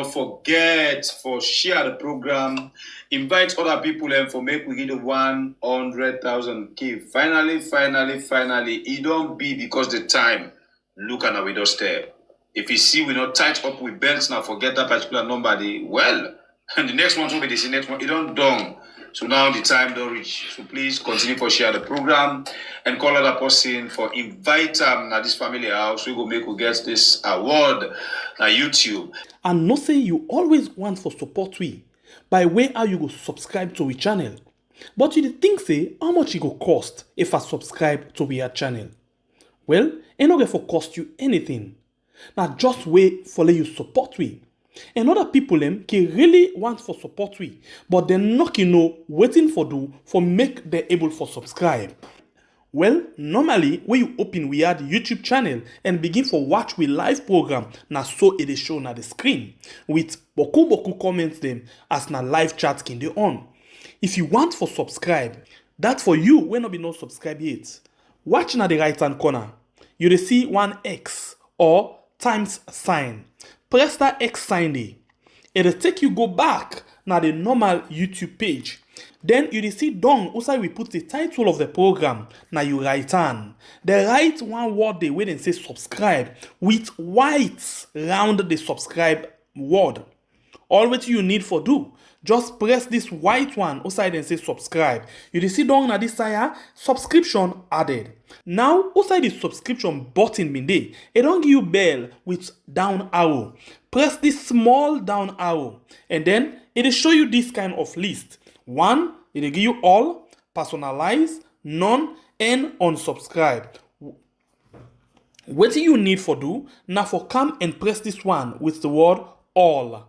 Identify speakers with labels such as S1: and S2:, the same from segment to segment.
S1: not forget for share the program, invite other people and for make we get the 100,000 key. Finally, it don't be because the time look at our doorstep. If you see we not tight up with belts now, forget that particular number. Well, and the next one will be the next one. It don't done. So now the time don't reach. So please continue for share the program and call other person for invite them at this family house. We go make we get this award at YouTube.
S2: And no say you always want for support we by way how you go subscribe to we channel. But you think say how much it go cost if I subscribe to we channel? Well, it not going for cost you anything. Now just wait for let you support we. And other people can really want for support we, but they're not waiting for do for make they able for subscribe. Well, normally when you open we add YouTube channel and begin for watch we live program, now so it is shown at the screen with boku comments them as na live chat can they on. If you want for subscribe, that for you when not be no subscribe yet. Watch na the right hand corner, you will see one X or times sign. Press that X sign there. It'll take you go back now the normal YouTube page. Then you will see down also we put the title of the program. Now you write on. The write one word they wait and say subscribe with white round the subscribe word. All what you need for do, just press this white one outside and say subscribe. You will see down at this side subscription added. Now outside the subscription button bin there, it don't give you bell with down arrow. Press this small down arrow and then it will show you this kind of list. One, it will give you all, personalize, none, and unsubscribe. What you need for do now for come and press this one with the word all.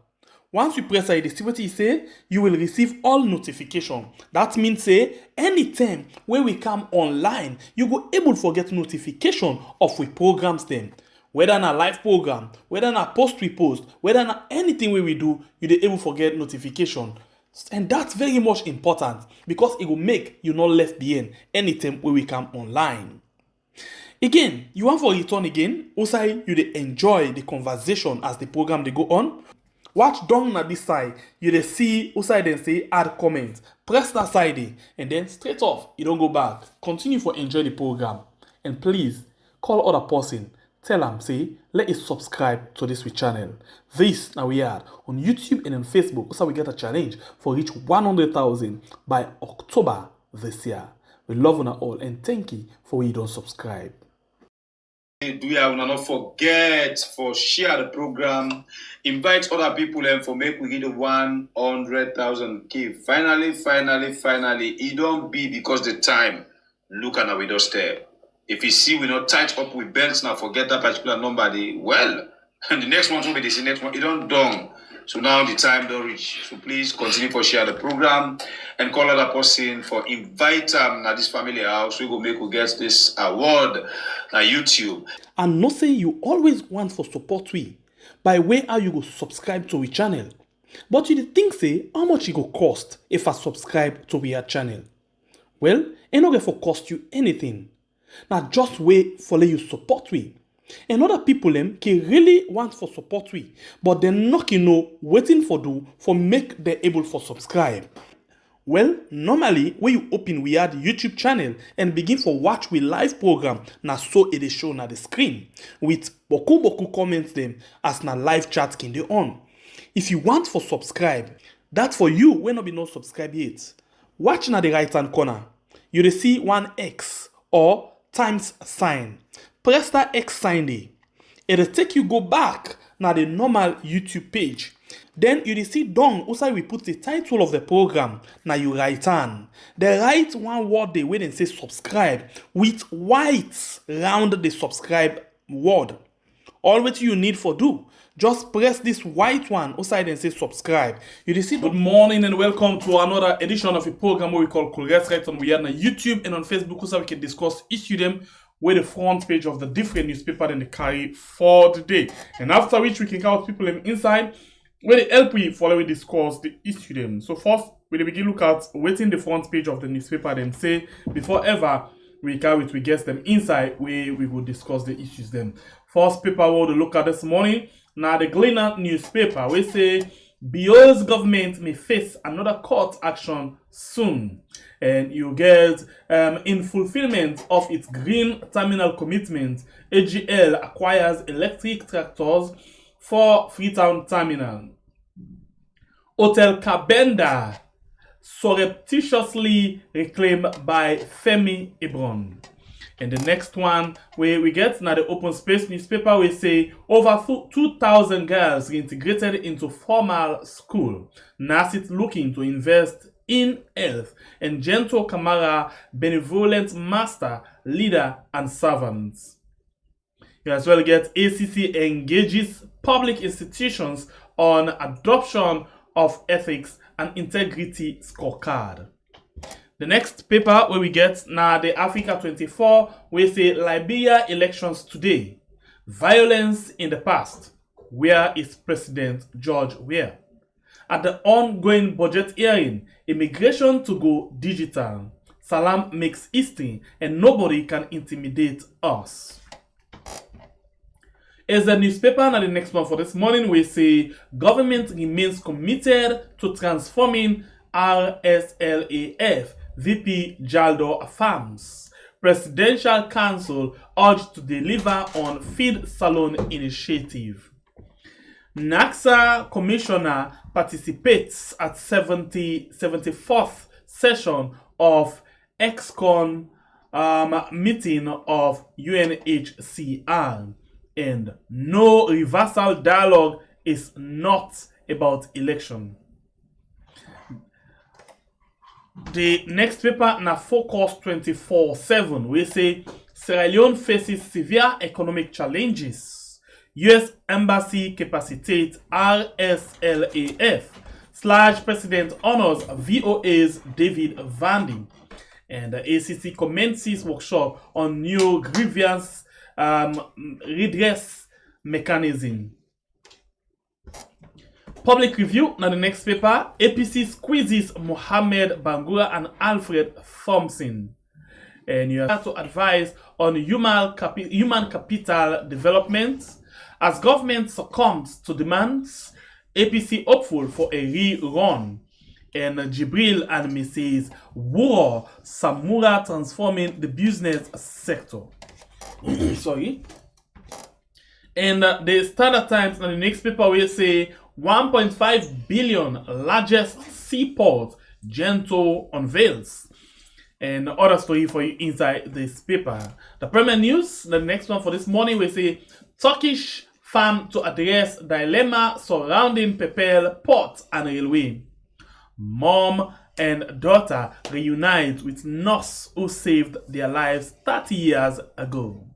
S2: Once you press it, see what it say, you will receive all notification. That means say anytime when we come online, you go able to get notification of we programs them. Whether na live program, whether na post we post, whether na anything we do, you dey able to get notification. And that's very much important because it will make you not left behind anytime when we come online. Again, you want for return again, also you dey enjoy the conversation as the program they go on. Watch down at this side, you dey see outside then say add comment. Press that side there, and then straight off, you don't go back. Continue for enjoy the program. And please, call other person. Tell them, say, let us subscribe to this channel. This now we are on YouTube and on Facebook. Also we get a challenge for reach 100,000 by October this year. We love you all and thank you for you don't subscribe.
S1: Do you not forget for share the program, invite other people and for make we get the 100,000 key. Finally, it don't be because the time look at our doorstep. If you see we not tight up with belts now, forget that particular number. Well, and the next one will be the next one. It don't done. So now the time don't reach. So please continue for share the program and call other person for invite them at this family house. We go make we get this award at YouTube.
S2: And no say you always want for support we by way how you go subscribe to we channel. But you think say how much it go cost if I subscribe to we channel? Well, it not going for cost you anything. Now just wait for let you support we. And other people can really want for support we, but they're not waiting for do for make they able for subscribe. Well, normally when you open we add YouTube channel and begin for watch we live program, now so it is shown at the screen with boku comments them as na live chat can they on. If you want for subscribe, that for you when not be no subscribe yet. Watch na the right hand corner, you will see one X or times sign. Press that X sign there. It'll take you go back now the normal YouTube page. Then you will see down also we put the title of the program. Now you write on. The write one word they wait and say subscribe with white round the subscribe word. All what you need for do, just press this white one outside and say subscribe. You will see. Good morning and welcome to another edition of a program where we call Congress Right on. We are on YouTube and on Facebook also we can discuss issue them with the front page of the different newspaper and they carry for the day. And after which we can count people inside where they help we follow we discuss the issue them. So first we begin look at waiting the front page of the newspaper and say before ever we carry we get them inside where we will discuss the issues them. First paper we will look at this morning. Now the Gleaner newspaper we say BO's government may face another court action soon. And you get in fulfillment of its green terminal commitment, AGL acquires electric tractors for Freetown Terminal. Hotel Kabenda surreptitiously reclaimed by Femi Ebron. And the next one where we get now the Open Space newspaper, we say over 2,000 girls reintegrated into formal school. NASIT looking to invest in health. And Gento Kamara, benevolent master, leader, and servant. You as well get ACC engages public institutions on adoption of ethics and integrity scorecard. The next paper where we get now the Africa 24, we say Liberia elections today. Violence in the past. Where is President George Weah? At the ongoing budget hearing, immigration to go digital. Salam makes history and nobody can intimidate us. As the newspaper and the next one for this morning, we say government remains committed to transforming RSLAF. VP Jaldo affirms. Presidential Council urged to deliver on Feed Salon initiative. NACSA Commissioner participates at 74th session of ExCon meeting of UNHCR. And no reversal dialogue is not about election. The next paper na Focus 24/7 we say Sierra Leone faces severe economic challenges. US Embassy capacitates RSLAF / President honors VOA's David Vandy. And the ACC commences workshop on new grievance redress mechanism. Public review, now the next paper, APC squeezes Mohamed Bangura and Alfred Thompson. And you have to advise on human capital development. As government succumbs to demands, APC hopeful for a rerun. And Jibril and Mrs. Wuro Samura transforming the business sector. Sorry. And the Standard Times, now the next paper will say 1.5 billion largest seaport Gento unveils. And other story for you inside this paper. The Premier News, the next one for this morning, we say Turkish farm to address dilemma surrounding Pepel port and railway. Mom and daughter reunite with nurse who saved their lives 30 years ago.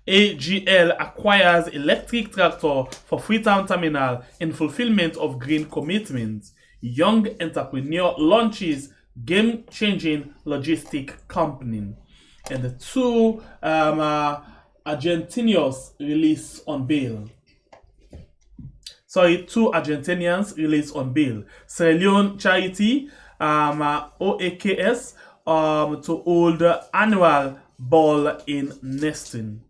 S2: AGL acquires electric tractor for Freetown Terminal in fulfillment of green commitments. Young entrepreneur launches game-changing logistic company. And the two Argentinians released on bail. Two Argentinians released on bail. Sierra Leone charity OAKS to hold annual ball in nesting.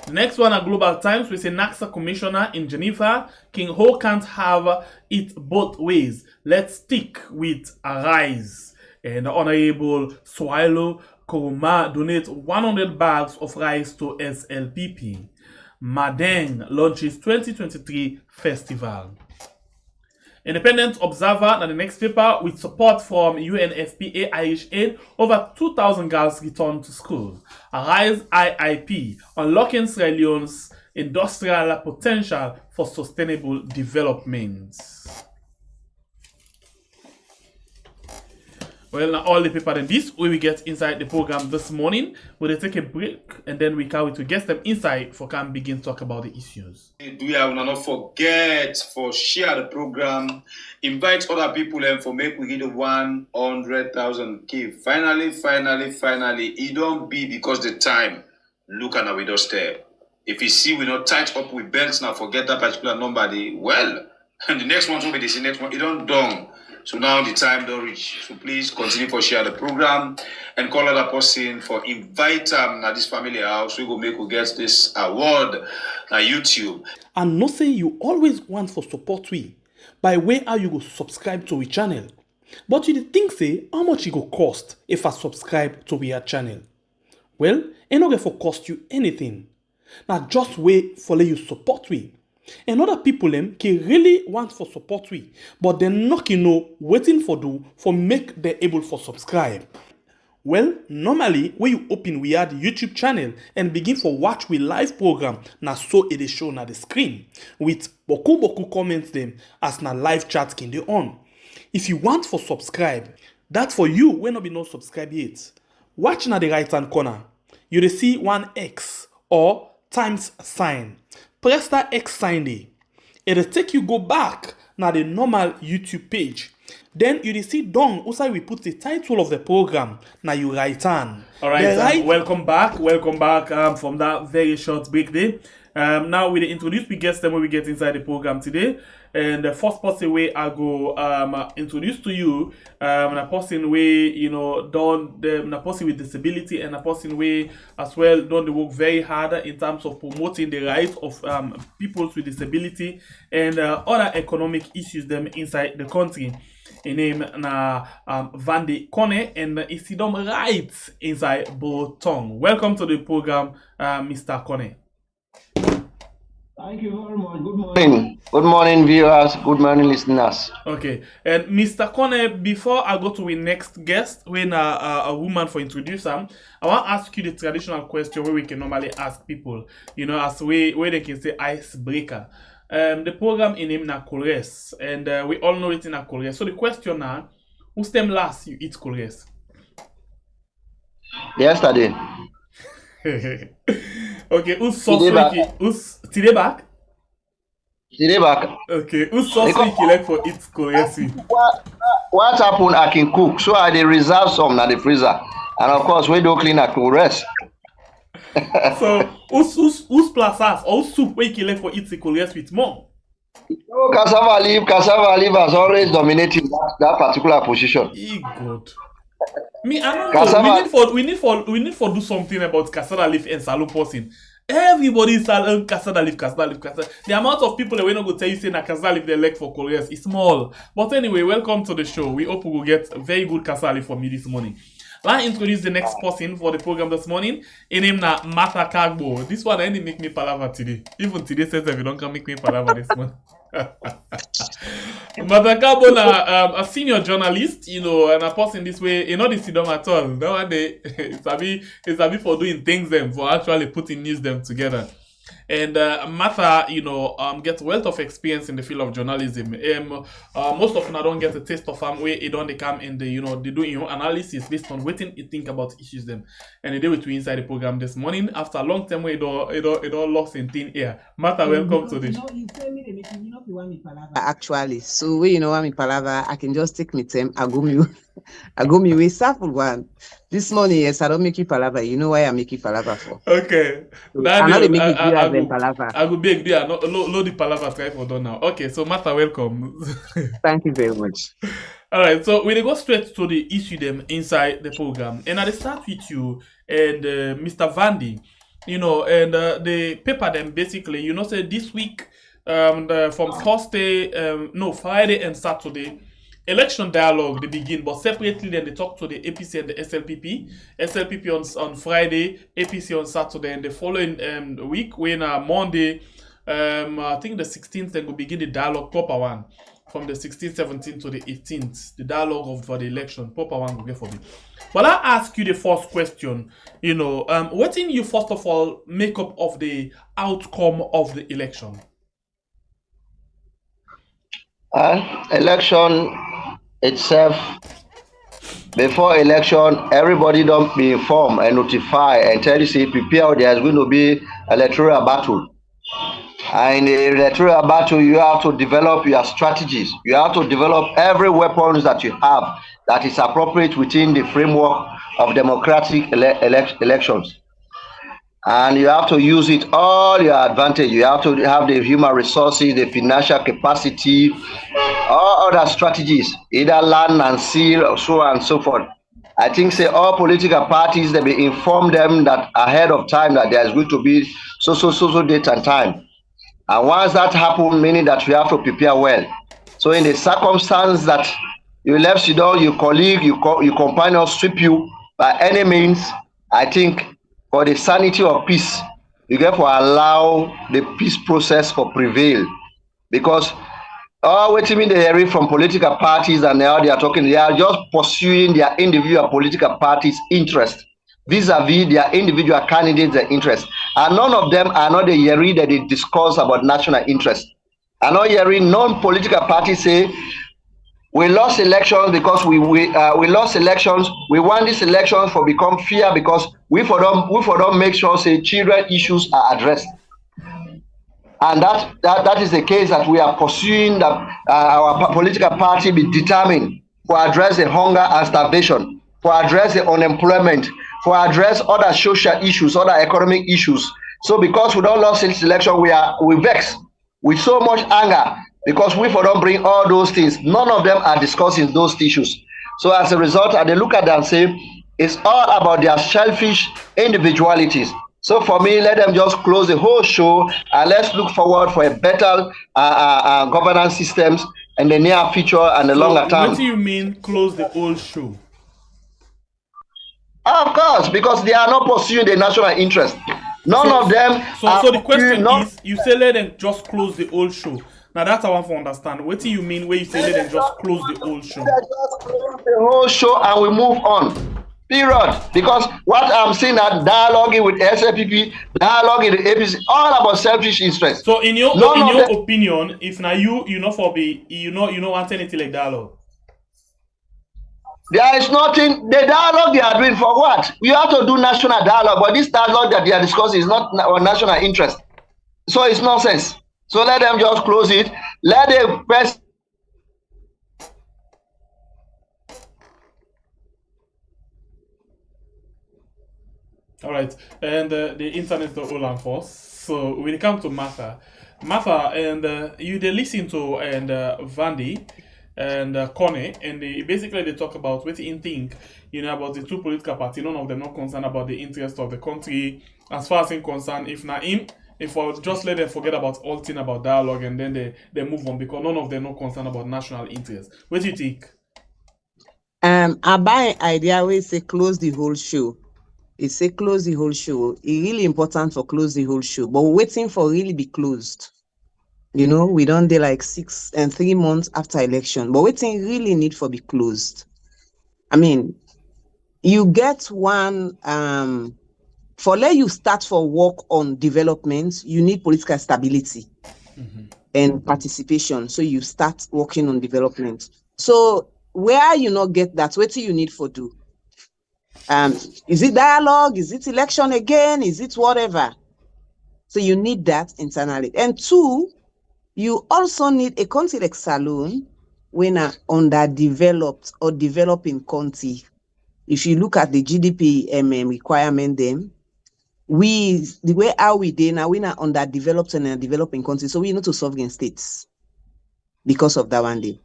S2: The next one at Global Times, we say NACSA Commissioner in Geneva, King Ho can't have it both ways. Let's stick with Arise. And the Honorable Swallow Kuruma donates 100 bags of rice to SLPP. Madeng launches 2023 festival. Independent Observer, and the next paper, with support from UNFPA Irish Aid, over 2,000 girls return to school. Arise IIP, unlocking Sierra Leone's industrial potential for sustainable development. Well, now all the paper in this way we get inside the program this morning. We'll take a break and then we can get them inside for can begin talk about the issues.
S1: Do you not forget for share the program, invite other people and for make we get 100,000 key. Finally, it don't be because the time look at our doorstep. If you see we not tight up with belts now, forget that particular number. Well, and the next one will be the next one. It don't done. So now the time don't reach. So please continue for share the program and call other person for invite them at this family house. We go make we get this award on YouTube.
S2: And no say you always want for support we by way how you go subscribe to we channel. But you think say how much it go cost if I subscribe to we channel? Well, it not for cost you anything. Now just wait for let you support we. And other people them can really want for support we, but they're not waiting for do for make them able for subscribe. Well, normally when you open we add YouTube channel and begin for watch we live program, na so it is shown on the screen with boku comments them as na live chat can they on. If you want for subscribe, that for you when not be no subscribe yet. Watch na the right hand corner, you will see one X or times sign. Press that X sign there. It'll take you go back now the normal YouTube page. Then you will see down also we put the title of the program. Now you right hand.
S3: Alright, welcome back from that very short break there. Now we introduce we guests them when we get inside the program today. And the first person way I go introduce to you a person way done a person with disability and a person way as well done the work very hard in terms of promoting the rights of people with disability and other economic issues them inside the country. His name na Vande Kone and is done right inside Botong. Welcome to the program, Mr. Kone.
S4: Thank you very much. Good morning. Good morning, viewers. Good morning, listeners.
S3: Okay. And Mr. Kone, before I go to the next guest, when a woman for introduce them, I want to ask you the traditional question where we can normally ask people, as where they can say icebreaker. The program in name na Kolres, and we all know it in a Kolres. So the question now, who's them last you eat Kolres?
S4: Yesterday.
S3: Okay, who's sauce who's today back?
S4: Today back.
S3: Okay, who's sauce you like for eat Kolres?
S4: What happened? I can cook, so I dey reserve some in the freezer, and of course we don't clean at Kolres.
S3: So who's plazas or who's soup where you like for eat Kolres with mom?
S4: No, cassava leaf has always dominated that particular position.
S3: Good. Me, I don't know. We need for do something about cassava leaf and salo person. Everybody is selling cassava leaf. The amount of people that we not go tell you say na cassava leaf they like for Kolres is small. But anyway, welcome to the show. We hope we will get very good cassava leaf from you this morning. Let's introduce the next person for the program this morning. His name na Mata Kagbo. This one only make me palaver today. Even today says if you don't come make me palaver this morning. Mata Kagbo na a senior journalist, and a person this way, not the sidom at all. That one day it's a bit for doing things them, for actually putting news them together. And Martha, gets wealth of experience in the field of journalism. Most of them don't get a taste of where they don't come in the, they do analysis based on what you think about issues them. And they do it inside the program this morning after a long time where it all lost in thin air. Martha, welcome to the show.
S5: You tell me they make you want me palava. Actually, so when you know want me palava, I can just take me time. I go me with sample one. This morning, yes, I don't make you palava. You know why I make you palava for?
S3: Okay.
S5: So I'm not make you palava.
S3: I will beg there. No the palava try for done now. Okay, so Martha, welcome.
S5: Thank you very much.
S3: All right, so we go straight to the issue them inside the program, and I start with you and Mr. Vande. And the paper them basically, say this week, from Friday and Saturday. Election dialogue they begin, but separately then they talk to the APC and the SLPP. SLPP on Friday, APC on Saturday, and the following week when Monday, I think the 16th, they will begin the dialogue proper one from the 16th, 17th to the 18th. The dialogue for the election proper one will get for me. But I ask you the first question. What in you first of all make up of the outcome of the election?
S4: Election itself, before election, everybody don't be informed and notify and tell you, say, prepare, there's going to be electoral battle. And in the electoral battle, you have to develop your strategies. You have to develop every weapons that you have that is appropriate within the framework of democratic elections. and you have to use it all your advantage. You have to have the human resources, the financial capacity, all other strategies, either land and seal or so on and so forth. I think say all political parties they be inform them that ahead of time that there is going to be so date and time. And once that happens, meaning that we have to prepare well. So in the circumstance that you left you know, your colleague, your companion strip you by any means, I think for the sanity of peace, you get to allow the peace process to prevail. Because what you mean they hear from political parties and now they are talking, they are just pursuing their individual political parties' interest vis-a-vis their individual candidates' interest. And none of them are not the hearing that they discuss about national interest. I'm not hearing non-political parties say we lost elections because we lost elections. We want these elections for become fair because we for them make sure say children issues are addressed. And that is the case that we are pursuing that our political party be determined to address the hunger and starvation, to address the unemployment, to address other social issues, other economic issues. So because we don't lose this election, we vex with so much anger because we for don't bring all those things. None of them are discussing those issues. So as a result, they look at that and say it's all about their selfish individualities. So for me, let them just close the whole show and let's look forward for a better governance systems in the near future and the longer term.
S3: What do you mean close the whole show?
S4: Of course, because they are not pursuing the national interest. None of them.
S3: So the question is, you say let them just close the whole show. Now that's how I want to understand. What do you mean when you say let them just close the whole show?
S4: Just close the whole show and we move on. Period. Because what I'm seeing that dialoguing with Slpp, dialoguing with the APC, all about selfish interest.
S3: So in your opinion, if now you know for be you know want anything like dialogue.
S4: There is nothing. The dialogue they are doing for what? You have to do national dialogue, but this dialogue that they are discussing is not our national interest. So it's nonsense. So let them just close it. Let the press.
S3: All right, and the internet is all on force. So when it comes to Martha, and you they listen to and Vandy and Connie, and they talk about what you think, about the two political parties. None of them not concerned about the interest of the country. As far as I'm concerned, if I just let them forget about all thing about dialogue and then they move on because none of them not concerned about national interest. What do you think?
S5: I buy idea we say close the whole show. It say close the whole show. It's really important for close the whole show, but we're waiting for really be closed. We don't do like 6 and 3 months after election, but waiting really need for be closed. I mean, you get one for let you start for work on development, you need political stability and participation. So you start working on development. So where you not get that, what do you need for do? Is it dialogue? Is it election again? Is it whatever? So you need that internally. And 2, you also need a country like Salone when are underdeveloped or developing country. If you look at the GDP requirement, then the way are we there now, we're not underdeveloped and developing countries. So we need to sovereign states because of that one day.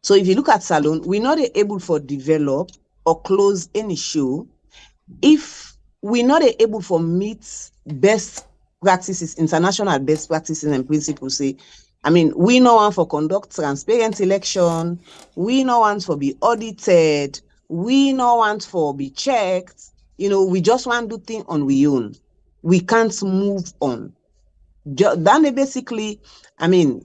S5: So if you look at Salone, we're not able for develop or close any show if we're not able for meet best practices, international best practices and principles. Say, I mean, we no want for conduct transparent election, we no want for be audited, we no want for be checked. We just want to do things on we own. We can't move on. Then basically, I mean,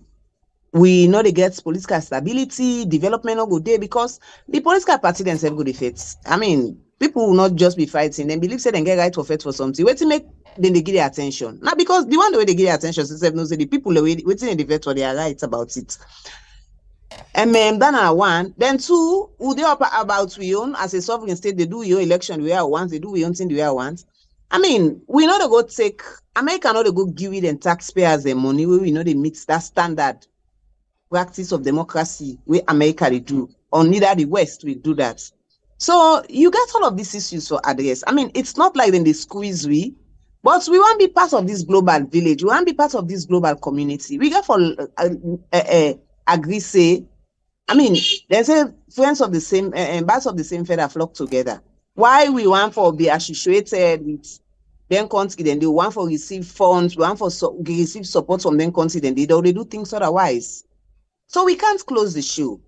S5: we know they get political stability, development no go there because the political party themselves go defeat. I mean, people will not just be fighting. They believe say they get right to fight for something. Wait to make then they give their attention. Not because the one way they give their attention, since knows the people waiting they defeat for their rights about it. And then one, then 2, who they up about we own as a sovereign state, they do your election the way I want, they do your own thing the way I want. I mean, we know they go take America know they go give it and taxpayers their money where we know they meet that standard practice of democracy where America they do, or neither the West will do that. So you get all of these issues for address. I mean, it's not like then they squeeze we, But we want to be part of this global village. We want to be part of this global community. We get for agree say, I mean, they say friends of the same, birds of the same feather flock together. Why we want for be associated with them country, then they want for receive funds, we want for receive support from them country, then they do things otherwise. So we can't close the show.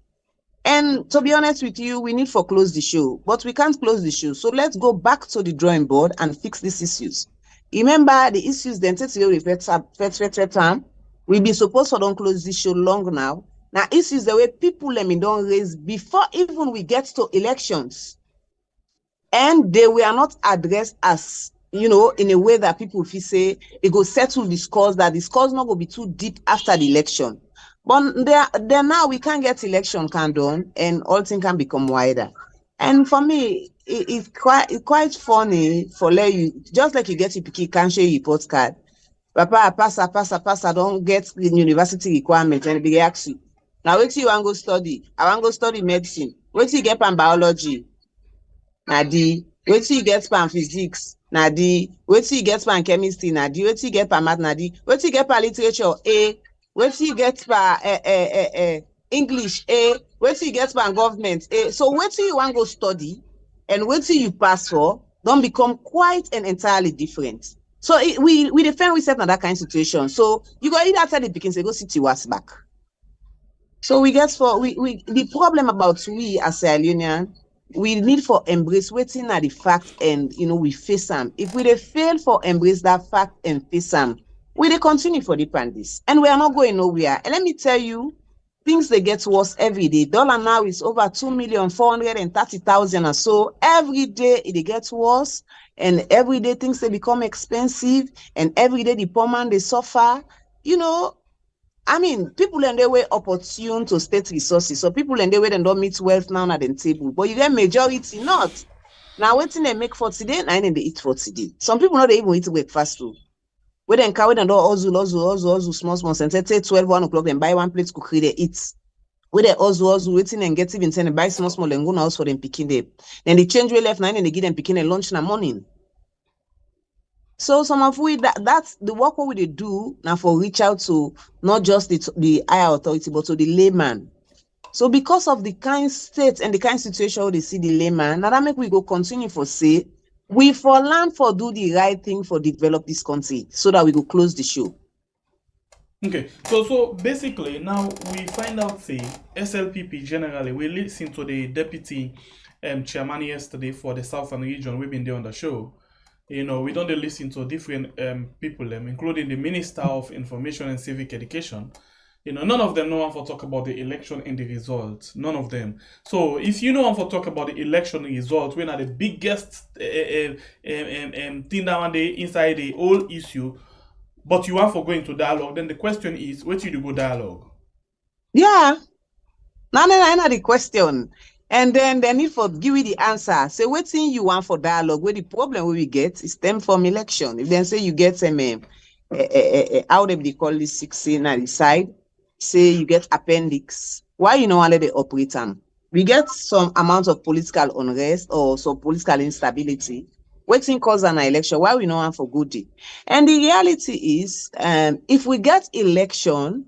S5: And to be honest with you, we need to close the show, but we can't close the show. So let's go back to the drawing board and fix these issues. Remember the issues then time. We've been supposed to don't close this show long now. Now issues the way people don't raise before even we get to elections. And they were not addressed as, in a way that people feel say they go settle this cause, that this cause not go be too deep after the election. But then now we can't get election done and all things can become wider. And for me, it's quite funny for you, just like you get your picky can't show your report card. Papa, pass, don't get the university requirement and they ask you. Now wait till you want to go study. I want to go study medicine. Wait till you get pan biology. Nadi, wait till you get pan physics. Nadi, wait till you get pan chemistry. Nadi, wait till you get pan math. Nadi, wait till you get pan literature. Wait till you get pan English. Wait till you get pan government. So wait till you want to go study, and wait till you pass for, don't become quite and entirely different. So we defend we set in that kind of situation. So you go either tell the pikin say go sit your ass back. So we get for the problem about we as a union, we need for embrace waiting at the fact and we face them. If we fail for embrace that fact and face them, we they continue for the this. And we are not going nowhere. And let me tell you, things they get worse every day. Dollar now is over 2,430,000 or so. Every day it gets worse, and every day things they become expensive, and every day the poor man they suffer. I mean, people in their way opportune to state resources. So people in their way they don't meet wealth now at the table. But you get majority not. Now waiting they make for today, and then they eat for today. Some people not even eat breakfast too. We then carry them all small, and say 12, 1 o'clock, then buy one plate cook, they eat. We they also waiting and get even and buy small and go house for them picking them. Then they change way left 9 and they give them picking a lunch in the morning. So some of we that's the work what we do now for reach out to not just the higher authority, but to the layman. So because of the kind state and the kind situation where they see the layman, now that make we go continue for say we for land for do the right thing for develop this country so that we go close the show.
S3: Okay, so basically now we find out say SLPP generally we listen to the deputy chairman yesterday for the Southern region. We've been there on the show. We don't listen to different people, including the Minister of Information and Civic Education. None of them know how to talk about the election and the results. None of them. So if you know how to talk about the election results, when are the biggest thing that inside the whole issue, but you want for going to dialogue, then the question is, where should you go dialogue?
S5: Yeah. Now the question. And then they need for give you the answer. Say what thing you want for dialogue, where the problem we get is stem from election. If they say you get some how they call this 16 at the side, say you get appendix. Why how they operate them? We get some amount of political unrest or some political instability. Waiting cause an election, why we know for good day. And the reality is, if we get election,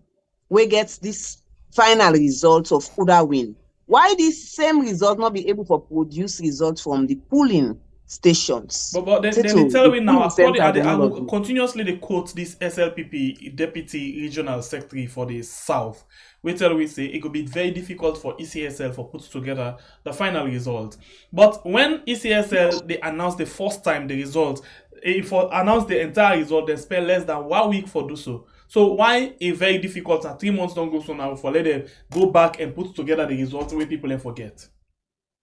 S5: we get this final result of Uda win. Why this same result not be able to produce results from the polling stations?
S3: But then they tell me now, I will continuously they quote this SLPP Deputy Regional Secretary for the South. We say it could be very difficult for ECSL for put together the final result. But when ECSL they announce the first time the result, if announce the entire result, they spend less than 1 week for do so. So why a very difficult 3 months don't go so now for let them go back and put together the results where people then forget?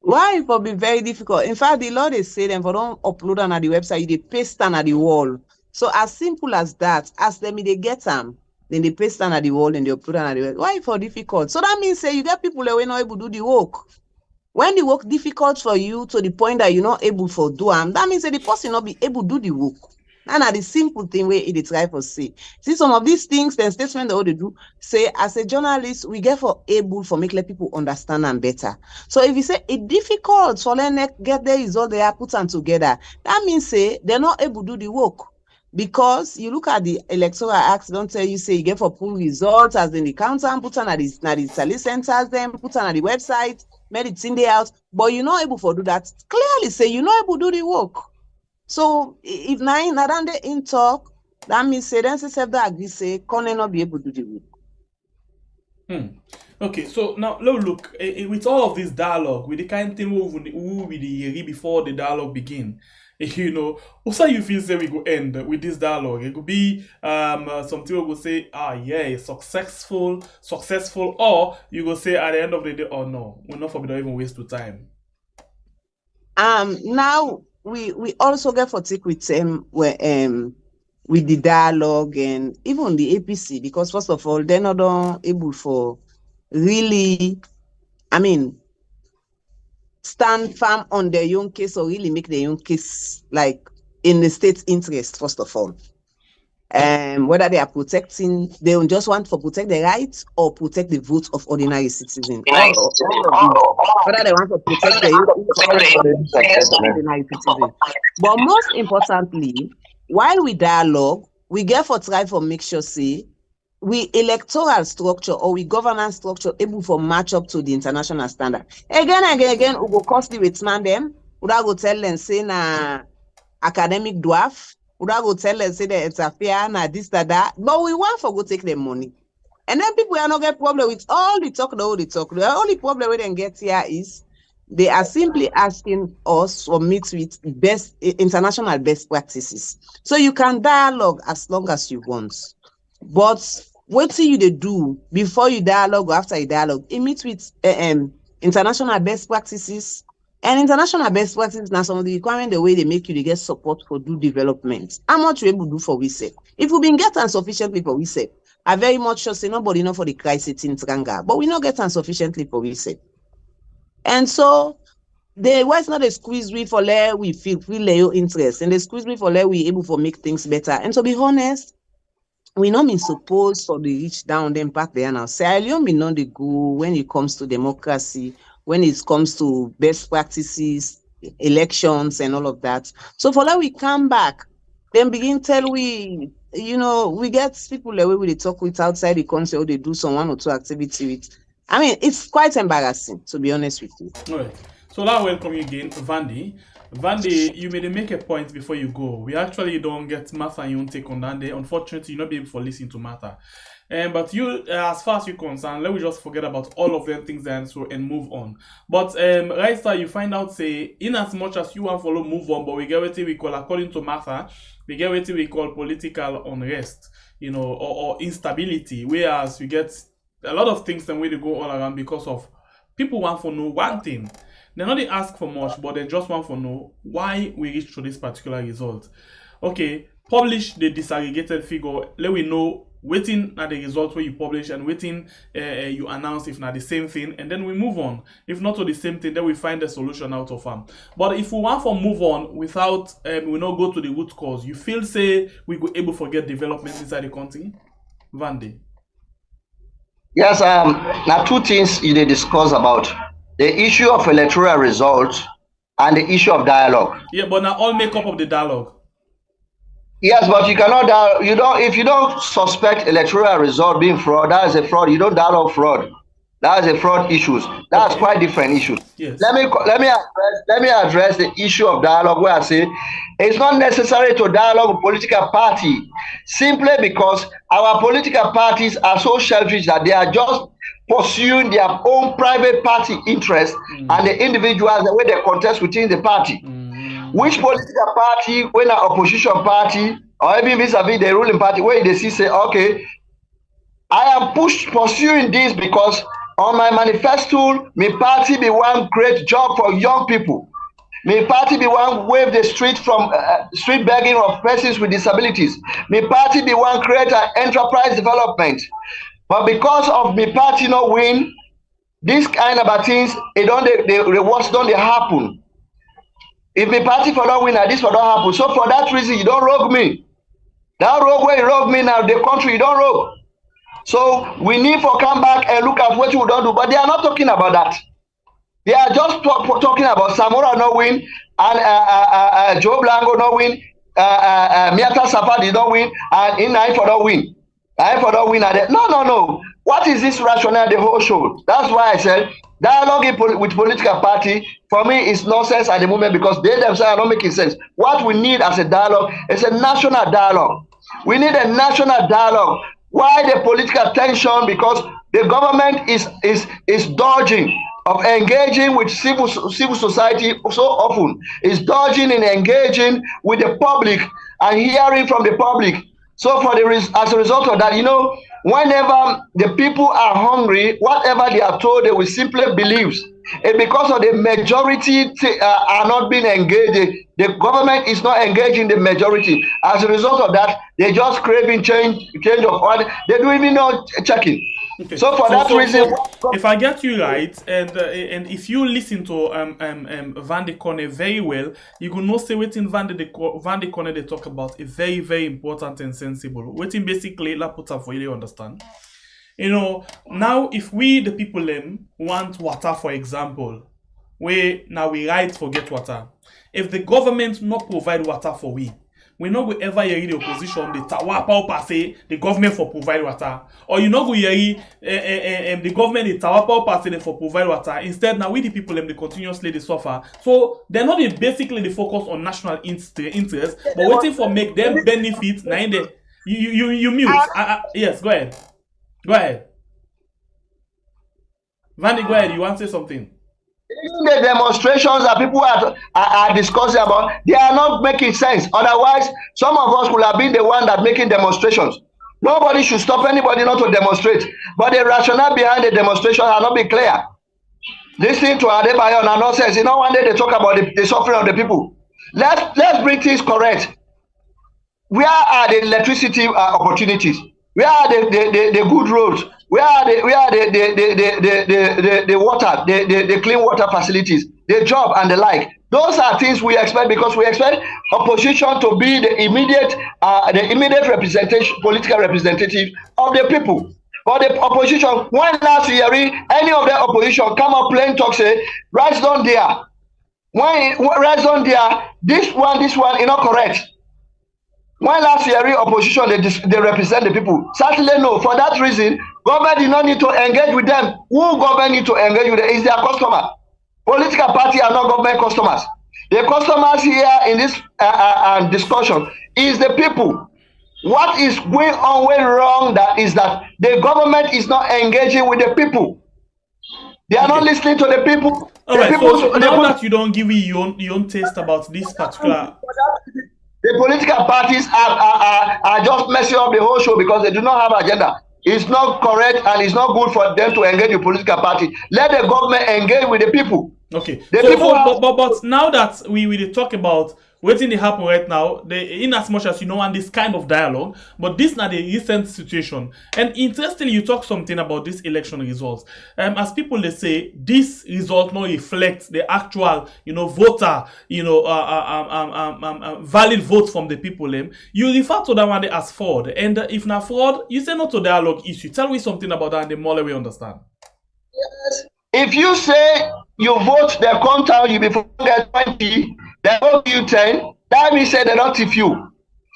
S5: Why it will be very difficult? In fact, the law they say them for don't upload on the website, they paste them at the wall. So as simple as that, as them they get them, then they paste them at the wall and they upload on the website. Why for difficult? So that means say you get people that were not able to do the work. When the work difficult for you to the point that you're not able to do them, that means that the person not be able to do the work. And at the simple thing where it try for say. See some of these things, then statement that they do say as a journalist, we get for able for make let people understand them better. So if you say it's difficult for them get the result they are put them together, that means say they're not able to do the work. Because you look at the Electoral Act, don't tell you, say you get for pool results as in the counter, put on at the tally centers, then put on at the website, made it in the house, but you're not able to do that. Clearly say you're not able to do the work. So if nine they in talk, that means say then say that agree say can not be able to do the work.
S3: Okay, so now look, with all of this dialogue, with the kind of thing we will be the before the dialogue begin. You know, also you feel say we go end with this dialogue. It could be some people will say, yeah, successful, or you go say at the end of the day, oh no, we're not for don't even waste the time.
S5: Now we also get for take with with the dialogue and even the APC, because first of all, they're not able for really, stand firm on their own case or really make their own case like in the state's interest, first of all. Whether they are protecting, they don't just want to protect the rights or protect the votes of ordinary citizens. Whether they want to protect the ordinary citizens. But most importantly, while we dialogue, we get for try for make sure say we electoral structure or we governance structure able for match up to the international standard. Again, we go costly with man them. We go tell them say na academic dwarf. We go tell them say that it's a fair na this that. But we want for go take their money. And then people are not get problem with all the talk. The only problem we then get here is they are simply asking us to meet with best international best practices. So you can dialogue as long as you want. But what do you do before you dialogue or after you dialogue? You meet with international best practices. And international best practices now some of the requirement the way they make you to get support for do development. How much we able to do for we say? If we been getting sufficiently for we say, I very much sure say nobody know for the crisis in Tranga, but we not getting sufficiently for we say. And so the why not a squeeze we for let we feel your interest and the squeeze we for let we able to make things better. And to be honest, we not been supposed for the reach down them back there now. Say LEONE be not the go when it comes to democracy, when it comes to best practices, elections and all of that. So for that we come back, then begin tell we, we get people the way we talk with outside the country or they do some one or two activity with. It's quite embarrassing, to be honest with you.
S3: All right. So now welcome you again, Vandy. Vandy, you may make a point before you go. We actually don't get Martha and you take on that day. Unfortunately, you're not be able to listen to Martha. But you, as far as you're concerned, let me just forget about all of them things and move on. But right now, you find out, say, in as much as you want to follow move on, but we get what we call, according to Martha, we get what we call political unrest, or instability, whereas we get a lot of things and way to go all around because of people want to know one thing. They're not they ask for much, but they just want to know why we reach to this particular result. Okay, publish the disaggregated figure. Let we know waiting at the result where you publish and waiting you announce if not the same thing, and then we move on. If not to the same thing, then we find a solution out of them. But if we want to move on without we not go to the root cause, you feel say we go able to get development inside the country, Vandy?
S4: Yes, now two things you discuss about. The issue of electoral results and the issue of dialogue.
S3: Yeah, but now all make up of the dialogue.
S4: Yes, but you cannot if you don't suspect electoral result being fraud, that is a fraud. You don't dialogue fraud. That is a fraud issues. That's quite different issues.
S3: Yes.
S4: Let me address the issue of dialogue where I say it's not necessary to dialogue with political party simply because our political parties are so selfish that they are just pursuing their own private party interest and the individuals the way they contest within the party. Which political party, when an opposition party or even vis-a-vis the ruling party, where they say, okay, I am pursuing this because on my manifesto, my party be one great job for young people. My party be one wave the street from street begging of persons with disabilities. My party be one create enterprise development. But because of my party not win, this kind of things, the worst don't they happen. If my party for not win, this for not happen. So for that reason, you don't rogue me. That rogue where you rogue me now, the country you don't rogue. So we need to come back and look at what we don't do. But they are not talking about that. They are just talking about Samora no win and Joe Blanco no win. Miata Safa did not win, and in Naifo don't win. Naifo don't win. No. What is this rationale the whole show? That's why I said dialogue with political party for me is nonsense at the moment because they themselves are not making sense. What we need as a dialogue is a national dialogue. We need a national dialogue. Why the political tension? Because the government is dodging of engaging with civil society so often. Is dodging in engaging with the public and hearing from the public. So as a result of that, whenever the people are hungry, whatever they are told, they will simply believe. And because of the majority are not being engaged, the government is not engaging the majority. As a result of that, they just craving change of order. They don't even know checking. Okay. So for that reason,
S3: if I get you right, and if you listen to Van de Corne very well, you will know say waiting Van de Corne they talk about is very, very important and sensible. Waiting basically la put up for you understand. Now if we the people want water, for example, we right for get water. If the government not provide water for we not go ever hear the opposition the tawapa say the government for provide water, or you not go hear the government the tawapa say for provide water. Instead, now we the people they continuously they suffer. So they're not basically the focus on national interest, but waiting for make them benefit. Now in the you mute. Yes, go ahead. Go ahead. Vandy, go ahead. You want to say something?
S4: The demonstrations that people are discussing about, they are not making sense. Otherwise, some of us will have been the one that making demonstrations. Nobody should stop anybody not to demonstrate. But the rationale behind the demonstration has not been clear. Listening to Adebayo and nonsense, one day they talk about the suffering of the people. Let's bring things correct. Where are the electricity opportunities? Where are the good roads? Where are the water, the clean water facilities, the job and the like? Those are things we expect because we expect opposition to be the immediate representation, political representative of the people. But the opposition, when last year any of the opposition come up plain talk say, rise down there. When rise down there, this one is not correct. When last year opposition they represent the people. Certainly no. For that reason, government did not need to engage with them. Who government need to engage with them is their customer. Political party are not government customers. The customers here in this discussion is the people. What is going on way wrong is that the government is not engaging with the people. They are not listening to the people.
S3: All right. So now that you don't give me your own taste about this particular.
S4: The political parties are just messing up the whole show because they do not have agenda. It's not correct and it's not good for them to engage with political party. Let the government engage with the people.
S3: Okay. But now that we talk about what's in the happen right now, in as much as want this kind of dialogue, but this not the recent situation. And interestingly, you talk something about this election results. As people they say, this result not reflects the actual, voter, valid vote from the people. You refer to that one as fraud. And if not fraud, you say not to dialogue issue. Tell me something about that and the more we understand.
S4: Yes. If you say you vote the count you before get 20, they vote you 10, that means they don't tip you.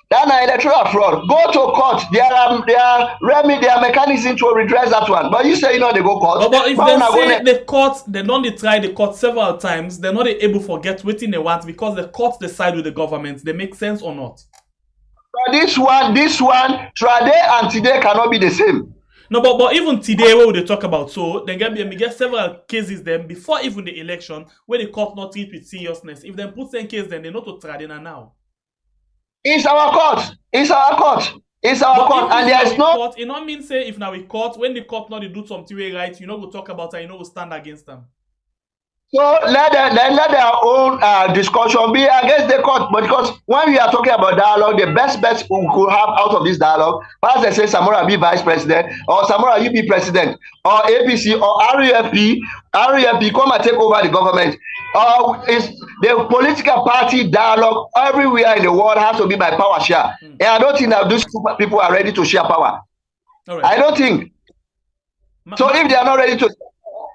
S4: That's an electoral fraud. Go to court. There are mechanisms to redress that one. But you say they go court.
S3: But if they say the court, they don't try the court several times, they're not able to forget what they want because the court decide with the government. They make sense or not?
S4: But this one, Trade and today cannot be the same.
S3: No, but even today, what would they talk about? So they get several cases then before even the election where the court not treat with seriousness. If they put 10 cases, then they not to Tradina now.
S4: It's our court. It's our court. It's our court, and there is no
S3: court. It not mean say if now we court when the court not they do something right, go talk about it. Go stand against them.
S4: So let their own discussion be against the court. But because when we are talking about dialogue, the best bets we could have out of this dialogue, perhaps they say Samora be vice president, or Samora you be president, or APC, or RUFP come and take over the government. Is the political party dialogue everywhere in the world has to be by power share. And I don't think that those people are ready to share power. Right. I don't think. So if they are not ready to,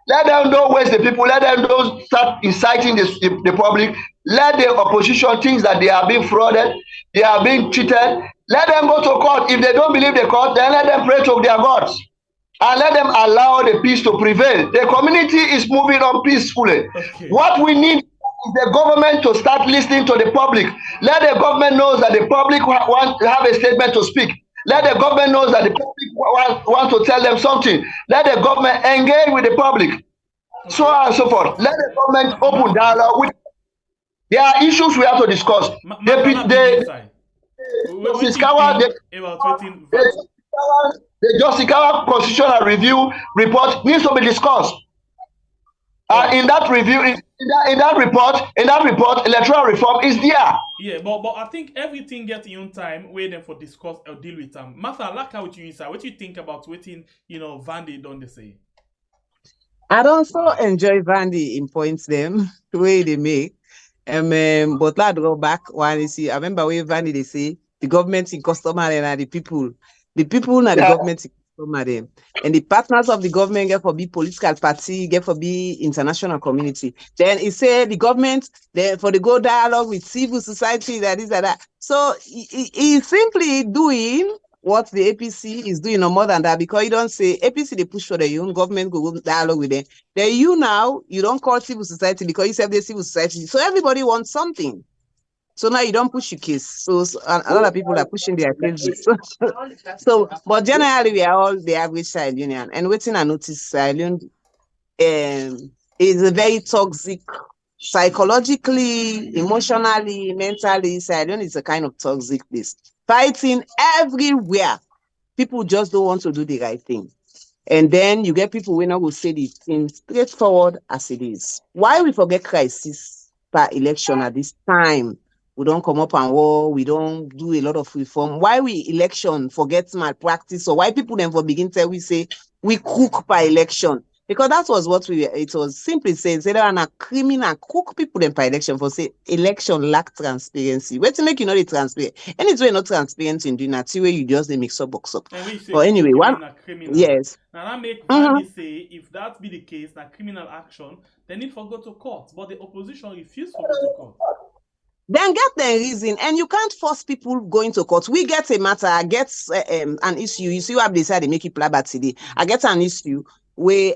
S4: Let them don't waste the people. Let them don't start inciting the public. Let the opposition think that they are being frauded, they are being cheated. Let them go to court. If they don't believe the court, then let them pray to their gods. And let them allow the peace to prevail. The community is moving on peacefully.
S3: Okay.
S4: What we need is the government to start listening to the public. Let the government know that the public want to have a statement to speak. Let the government know that the public want to tell them something. Let the government engage with the public. Okay. So on and so forth. Let the government open dialogue with. There are issues we have to discuss. The Justice Kawa Constitutional Review report needs to be discussed. In that review, in that report, electoral reform is there.
S3: Yeah, but I think everything gets in own time. Wait them for discuss or deal with them. Martha, I like how you inside. What do you think about waiting? Vandy don't they say?
S5: I also enjoy Vandy in points them the way they make. But let's go back one. You see, I remember when Vandy they say the government in customer and the people. The people and the government customer them. And the partners of the government get for be political party, get for be international community. Then he said the government for the go dialogue with civil society, that is that. So he simply doing what the APC is doing or more than that, because you don't say APC they push for the own government go dialogue with them. Then you don't call civil society because you said the civil society. So everybody wants something. So now you don't push your case. So a lot of people are pushing their cases. But generally we are all the average Sierra Leonean. And waiting I notice Sierra Leone is a very toxic, psychologically, emotionally, mentally. Sierra Leone is a kind of toxic place. Fighting everywhere. People just don't want to do the right thing. And then you get people who not will say the thing straightforward as it is. Why we forget crisis per election at this time? We don't come up and war. We don't do a lot of reform. Why we election forget malpractice, or why people then for begin tell we say we cook per election? Because that was what it was simply saying. Say there are criminal cook people then per election for say election lack transparency. Wait to make you know the transparent. And it's way not transparent in doing that. See where you just mix up box up.
S3: But
S5: anyway, yes.
S3: Now that make Vandy say if that be the case, that criminal action, they need to go to court. But the opposition refuse to go to court.
S5: Then get the reason, and you can't force people going to court. We get a matter, I get an issue. You see what they say, they make it play bad today. I get an issue where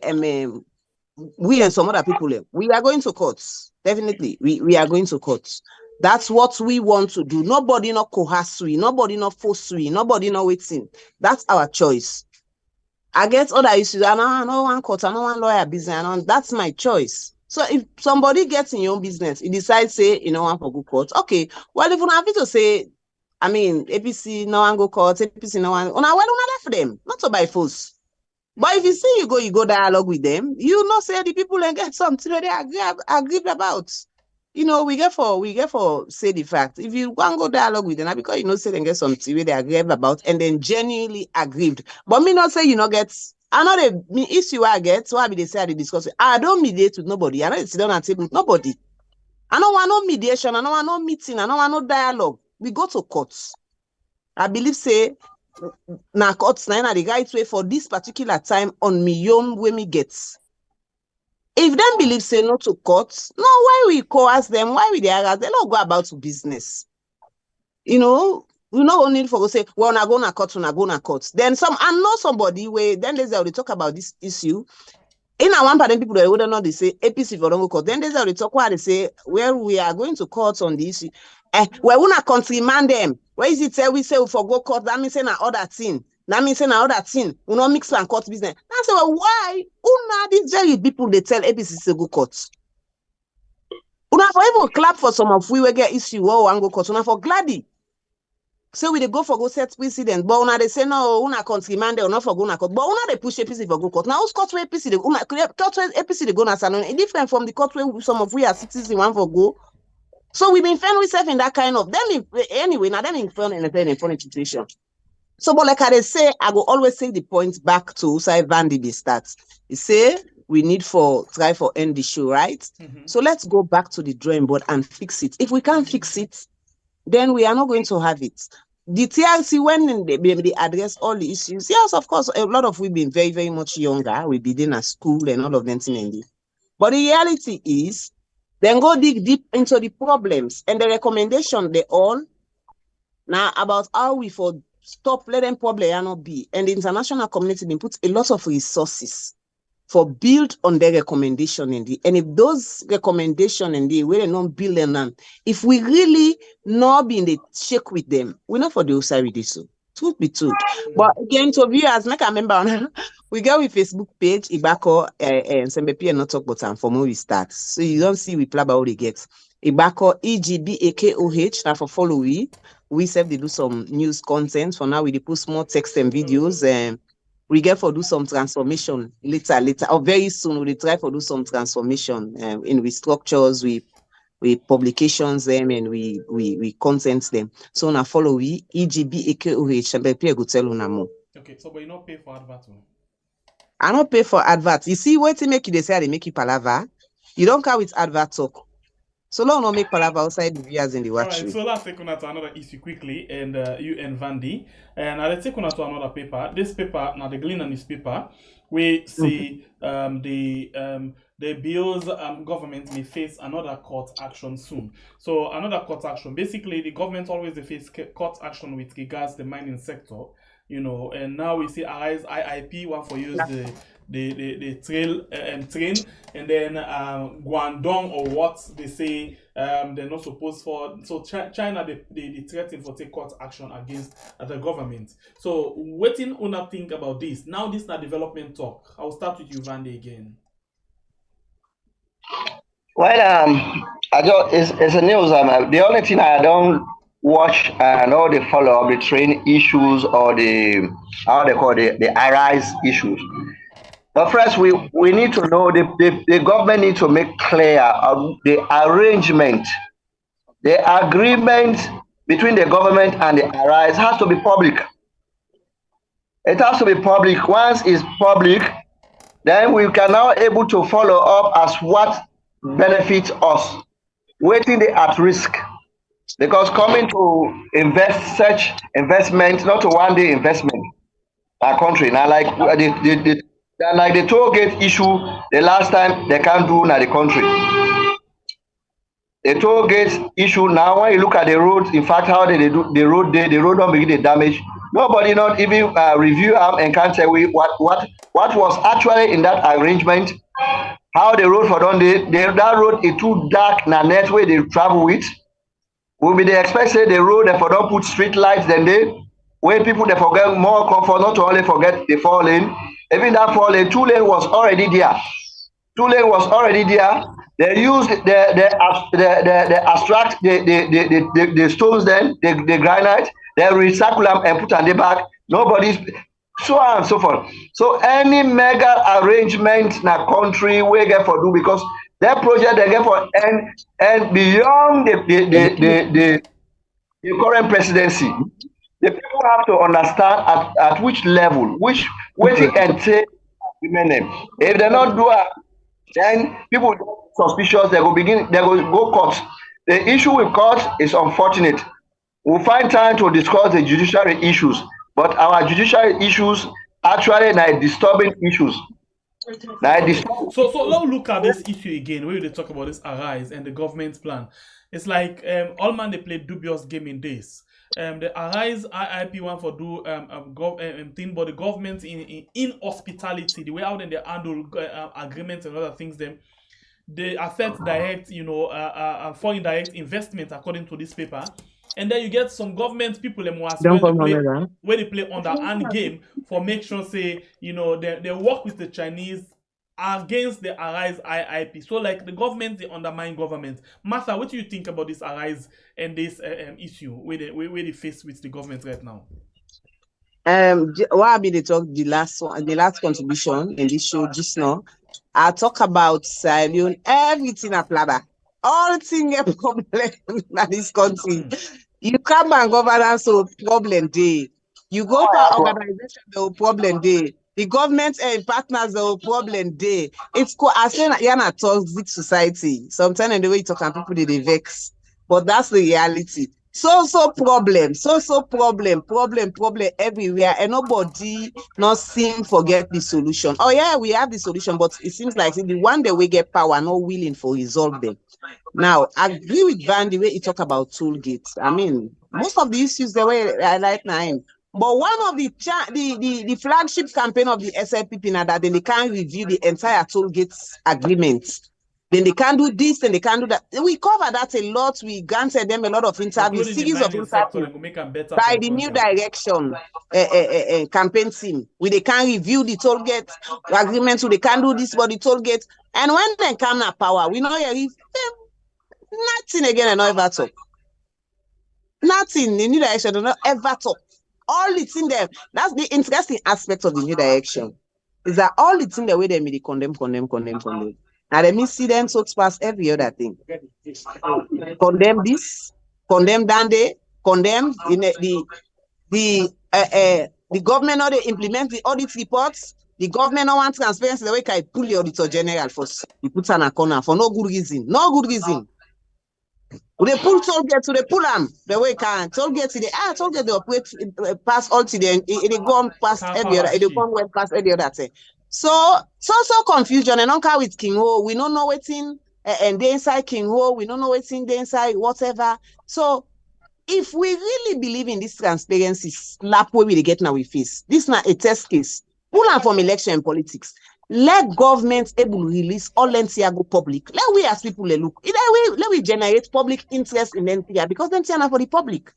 S5: we and some other people, we are going to courts. Definitely, we are going to courts. That's what we want to do. Nobody not coerce we, nobody not force we, nobody not waiting. That's our choice. I get other issues. I don't want court, I don't want lawyer business. That's my choice. So if somebody gets in your own business, he decides, say, one for good court. Okay, well, if you have to say, APC no one go court, APC no one, well, left them, not to by force. But if you see you go dialogue with them, you know, say the people and get something they agree about. We get for say the fact. If you want to go dialogue with them, because say they get something they agree about and then genuinely aggrieved. But me not say get. I know the issue I get, so they say they discuss it. I don't mediate with nobody. I don't sit down and table with nobody. I don't want no mediation. I don't want no meeting. I don't want no dialogue. We go to courts. I believe say na courts na the right way for this particular time on me own way me gets. If them believe say no to courts, no, why we coerce them? Why we they harass? They don't go about business. We not only for say, well, na go na court. Then I know somebody where then there's how they talk about this issue. In one part of people they wouldn't know they say APC for don't go court. Then there's how they talk where they say, well, we are going to court on the issue. Well, we not countryman them. Where is it say we for go court? That means say na other thing. That means say na other thing. We not mix and court business. I say, well, why? Una these very people they tell APC to go court. Una for even clap for some of we will get issue and go court. Una for gladly. So we they go for go set precedent, but una they say no, una countryman they or not for go na court, but una they push APC for go court. Now who's court where APC they court where APC they go na salon, different from the court where some of we are citizens want for go. So we been found ourselves in that kind of anyway. Now them in front situation. So, but like I say, I will always take the point back to Usai Vandy the stats. He say we need try for end the show, right? Mm-hmm. So let's go back to the drawing board and fix it. If we can't fix it, then we are not going to have it. the TRC, when they address all the issues, yes, of course, a lot of we been very, very much younger. We been at school and all of them things. But the reality is, then go dig deep into the problems and the recommendation they all now about how we for stop let them problem not be. And the international community been put a lot of resources for build on their recommendation in the, and if those recommendation in the way they not build them, if we really not be in the check with them, we're not for the outside with this. Truth be told. But again, to viewers, make a member we go with Facebook page, Ibako and Slpp and not talk about them from when we start. So you don't see we play about all the gets. Ibako EGBAKOH now for follow we self they do some news content. For now we post more text and videos and we get for do some transformation later or very soon we try for do some transformation in we structures, we publications them and we content them. So now follow we EGBAKOH and Slpp go tell una more.
S3: Okay, so but you not pay for advert.
S5: I not pay for advert. You see what to make you they say they make you palava. You don't come with advert talk. So long not make palava outside the viewers in the watch.
S3: Alright, so let's take on to another issue quickly, and you and Vandy. And let's take on to another paper. This paper, now the Gleaner newspaper, we see the bills government may face another court action soon. So another court action. Basically, the government always face court action with regards the mining sector, you know, and now we see ARISE IIP one for use the train, and then Guangdong or what they say they're not supposed for. So China they threaten for take court action against the government. So what in una think about this? Now this is not development talk. I'll start with you, Vandy, again.
S4: Well, it's a news. The only thing I don't watch and all the follow up the train issues or the how they call the ARISE issues. But first, we need to know the government need to make clear the arrangement, the agreement between the government and the ARISE has to be public. It has to be public. Once it's public, then we can now able to follow up as what benefits us, waiting the at risk. Because coming to invest such investment, not a one-day investment, our country now like the toll gate issue the last time they can't do now the country. The toll gate issue now when you look at the roads, in fact how they do the road don't begin the damage. Nobody not even review and can't tell we what was actually in that arrangement. How the road for done that road is too dark na net way they travel with. Will be they expect say the road they for don't put street lights then they where people they forget more comfort, not to only forget the 4 lane. Even that 4 lane, 2 lane was already there. 2 lane was already there. They used the abstract the stones then, the granite, they recycle them and put on the back. Nobody's so on and so forth. So any mega arrangement in a country we get for do because that project they get for and beyond the current presidency, the people have to understand at which level, which entail women. If they not do it, then people suspicious, they go court. The issue with court is unfortunate. We'll find time to discuss the judiciary issues, but our judiciary issues actually are disturbing issues.
S3: So let's look at this issue again, where they talk about this ARISE and the government's plan. It's like all man they play dubious game in this. The ARISE IIP one for do thing, but the government in hospitality, the way how then they handle agreements and other things, them they affect direct, foreign direct investment according to this paper. And then you get some government people where they play underhand game for make sure say they work with the Chinese against the ARISE IIP. So like the government they undermine government. Martha, what do you think about this ARISE and this issue where they face with the government right now?
S5: What they talk the last contribution in this show just now. I talk about LEONE, everything a plaba. All things a problem in this country. You come and governance so problem day. You go for organization, the problem day. The government and partners, the problem day. It's I say you're not toxic society. Sometimes in the way you talk and people they vex. But that's the reality. problem everywhere, and nobody not seem forget the solution. Oh yeah, we have the solution, but it seems like the one that we get power not willing for resolve them. Now, I agree with Van the way he talk about toll gates. I mean, most of the issues the way I like now. But one of the flagship campaign of the SLPP now that then they can't review the entire toll gates agreements. Then they can't do this, and they can't do that. We cover that a lot. We granted them a lot of interviews, series of interviews by the new direction campaign team. They can't review the toll gate agreements, they can't do this, but the toll gate. And when they come to power, we know nothing again and not ever talk. Nothing. The new direction do not ever talk. All it's in them. That's the interesting aspect of the new direction. Is that all it's in the way they may condemn. Now let me see them talk past every other thing. Condemn this, condemn Dande, condemn the government not they implement the audit reports. The government no want transparency. The way I pull the auditor general first. He puts on a corner for no good reason. No good reason. They pull toll gate, so they pull them the way can toll gate they operate pass all to them. They go on past every other. They go on well past every other thing. So confusion and don't with King Ho. We don't know what's in and they inside King Ho. We don't know what's in the inside whatever. So if we really believe in this transparency, slap where we get now we face. This is not a test case. Pull them from election and politics. Let government able to release all NCR go public. Let we as people look. Let we generate public interest in NCR because NCR for the public.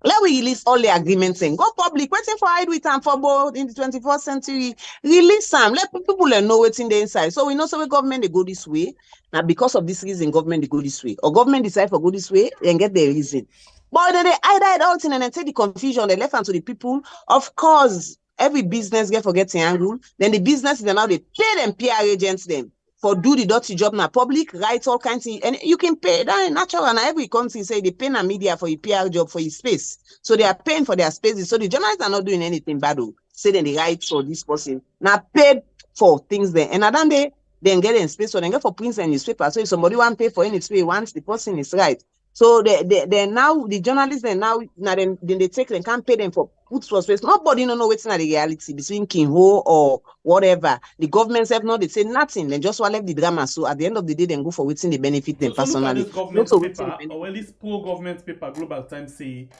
S5: Let we release all the agreements and go public. Waiting for hide with them for both in the 21st century. Release them. Let people know what's in the inside. So we know so government they go this way. Now because of this reason, government they go this way. Or government decide for go this way and get the reason. But then they hide all thing and then take the confusion they left to the people. Of course. Every business get forgetting angle. Then the business is now they pay them PR agents them for do the dirty job now public, write all kinds of, and you can pay that natural. And every country say they pay a media for your PR job for your space. So they are paying for their spaces. So the journalists are not doing anything bad. Say then they write for this person. Now paid for things there. And then they then get in space. So they get for prints and newspaper. So if somebody want to pay for any space once the person is right. So they now the journalists then then they take them can't pay them for put for space. Nobody know what's not the reality between King Ho or whatever. The governments have not they say nothing. They just want to leave the drama. So at the end of the day, then go for what's in the benefit them personally.
S3: Look at this government paper, or at least pro-government paper. Global Times say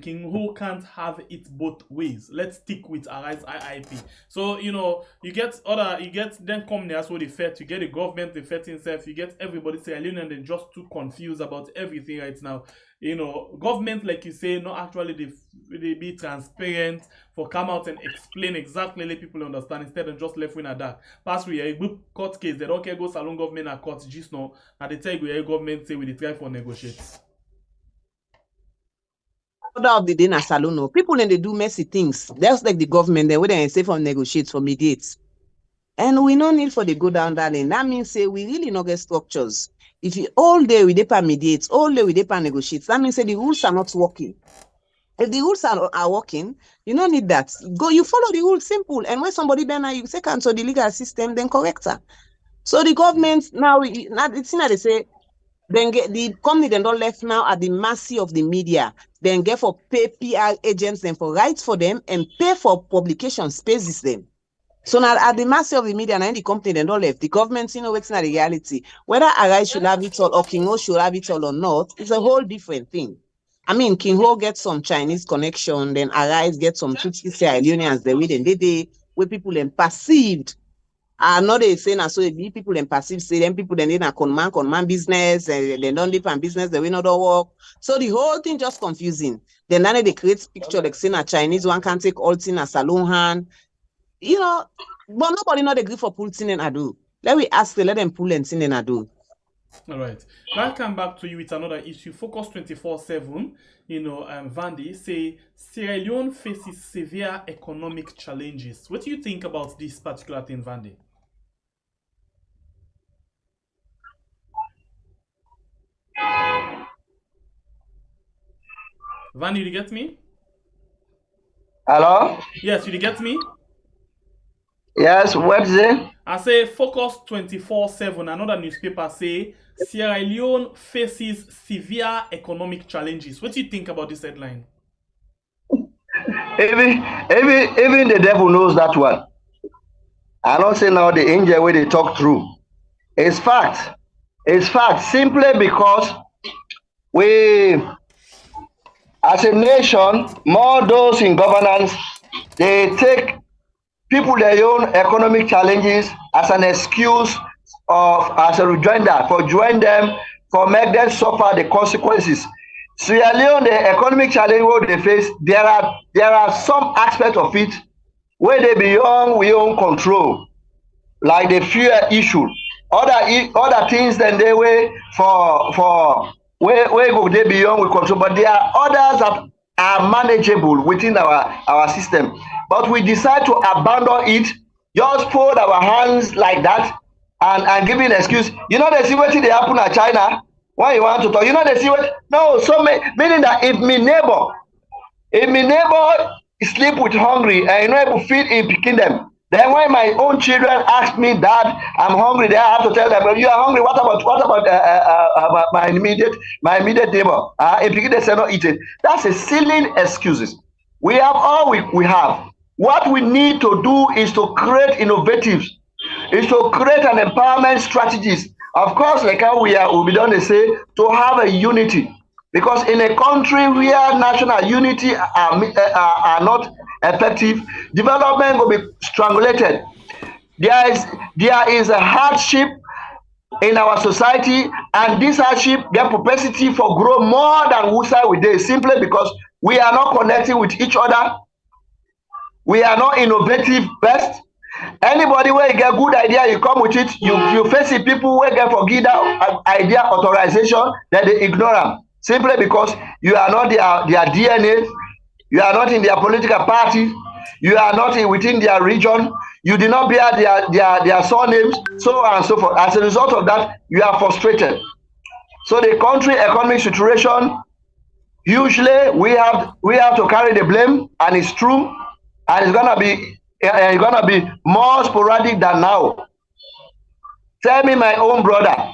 S3: King Ho can't have it both ways. Let's stick with Arise IIP. So you get then come there so the FET, you get the government, the FET itself, you get everybody say LEONE and they're just too confused about everything right now. Government, like you say, not actually they be transparent for come out and explain exactly let people understand instead of just left in a dark. Pass we a good court case, they don't care go salon government and court just now, and they tell you government say we try for negotiate.
S5: Of the day na salon, people and they do messy things. That's like the government, they wouldn't say for negotiate, for mediate. And we no need for the go down that lane. That means say we really not get structures. If you all day we dey mediate, all day we dey negotiate, that means say the rules are not working. If the rules are working, you don't need that. You follow the rules, simple. And when somebody been you say cancel the legal system, then correct her. So the government now it's not they say then get the company then don't left now at the mercy of the media. Then get for pay PR agents then for rights for them and pay for publication spaces them. So now at the mercy of the media and the company then don't left. The government, it's not the reality. Whether Arise should have it all or King Ho should have it all or not, it's a whole different thing. I mean, King Ho gets some Chinese connection, then Arise gets some Tutsi Unions the way they where people then perceived. Not they saying so be people then perceive say them people then a conman business and they don't live on business the way not work. So the whole thing just confusing. Then they create picture like saying a Chinese one can take all thing a salon hand. But nobody not agree for pulling in ado. Let them pull and sing in ado.
S3: All right. Now I come back to you with another issue. Focus 24/7. Vandy say Sierra Leone faces severe economic challenges. What do you think about this particular thing, Vandy? Vandy, you get me?
S4: Hello?
S3: Yes, you get me?
S4: Yes, what's it?
S3: I say Focus 24/7. Another newspaper say Sierra Leone faces severe economic challenges. What do you think about this headline?
S4: Even the devil knows that one. I don't say now the angel where they talk through. It's fact. It's fact. Simply because we, as a nation, more those in governance, they take people their own economic challenges as an excuse of as a rejoinder for join them for make them suffer the consequences. Sierra Leone, the economic challenge what they face, there are some aspects of it where they beyond we own control, like the fuel issue. Other things than they way for where go they beyond we control, but there are others that are manageable within our system. But we decide to abandon it, just fold our hands like that and give an excuse. You know, they see what they happen at China. Why you want to talk? You know, they see what? No, so meaning that if my neighbor sleep with hungry and you know able to feed in picking them, then when my own children ask me, Dad, I'm hungry, then I have to tell them, well, you are hungry. What about my immediate neighbor? If picking they say not eating, that's a silly excuses. We have all we have. What we need to do is to create innovatives, is to create an empowerment strategies. Of course, like how we'll be done to say, to have a unity. Because in a country where national unity are not effective, development will be strangulated. There is a hardship in our society, and this hardship, their propensity for grow more than who side we did, simply because we are not connecting with each other. We are not innovative best. Anybody where you get good idea, you come with it. You face it, people where get for give that idea authorization, that they ignore them simply because you are not their DNA, you are not in their political party, you are not within their region, you did not bear their surnames, so on and so forth. As a result of that, you are frustrated. So the country economic situation, usually we have to carry the blame, and it's true, and it's gonna be more sporadic than now. Tell me, my own brother,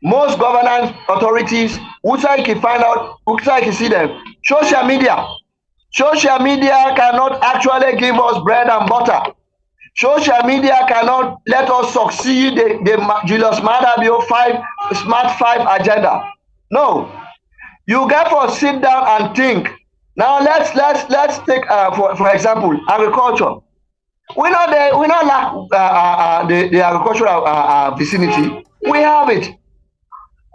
S4: most governance authorities, which I can find out, which I can see them, social media cannot actually give us bread and butter. Social media cannot let us succeed the Julius Maada Smart 5 agenda. No, you got to sit down and think. Now let's take for example agriculture. We not lack the agricultural vicinity. We have it,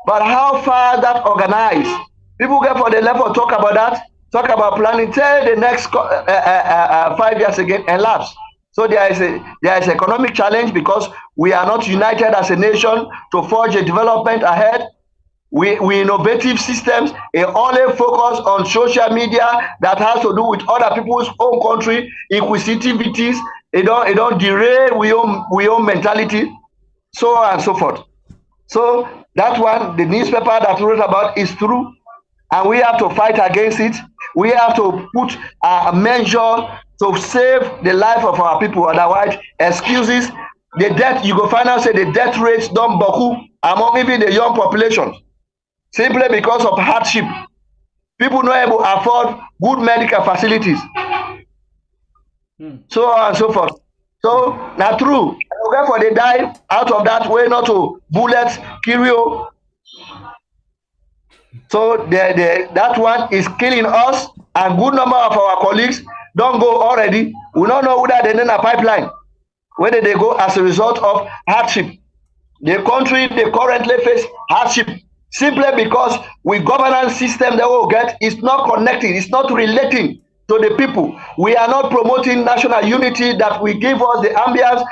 S4: but how far that organized? People get for the level talk about that, talk about planning till the next 5 years again elapse. So there is economic challenge because we are not united as a nation to forge a development ahead. We innovative systems, they only focus on social media that has to do with other people's own country, inquisitivities. It don't derail we own mentality, so on and so forth. So that one, the newspaper that wrote about is true, and we have to fight against it. We have to put a measure to save the life of our people. Otherwise, excuses, the death, you go find out say the death rates don't boku among even the young population, simply because of hardship. People not able to afford good medical facilities, so on and so forth. So not true. Therefore, they die out of that way, not to bullets, kill. So that one is killing us, and good number of our colleagues don't go already. We don't know whether they're in a pipeline, whether they go as a result of hardship. The country, they currently face hardship simply because we governance system that we get is not connecting, it's not relating to the people. We are not promoting national unity that will give us the ambience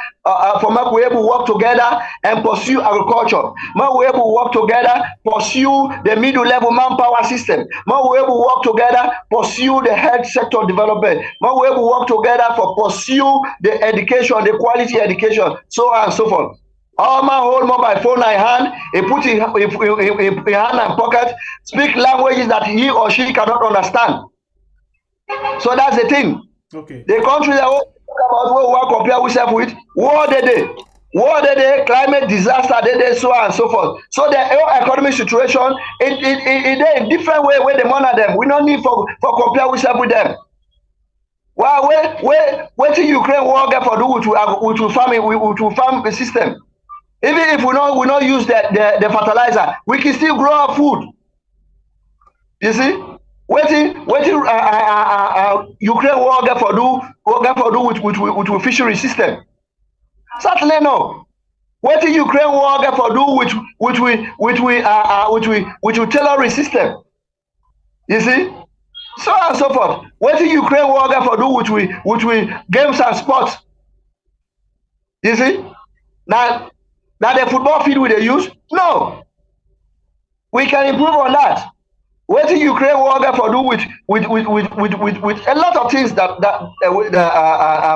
S4: for make we able to work together and pursue agriculture. Make we able to work together, pursue the middle level manpower system. Make we able to work together, pursue the health sector development. Make we able to work together for pursue the education, the quality education, so on and so forth. All man hold mobile phone in hand, he put in hand and pocket, speak languages that he or she cannot understand. So that's the thing.
S3: Okay.
S4: The country that about what we want to compare ourselves with. War they climate disaster they so on and so forth. So the economic situation it in different way where they monitor them. We don't need for compare ourselves with them. Well, wait till Ukraine war get for do with farm system. Even if we not use the fertilizer, we can still grow our food. You see, waiting Ukraine war get for do with fishery system. Certainly no. Waiting Ukraine war get for do with terrorist system. You see, so on and so forth. Waiting Ukraine war get for do with games and sports. You see, now the football field we they use? No. We can improve on that. What the Ukraine war get for do with a lot of things that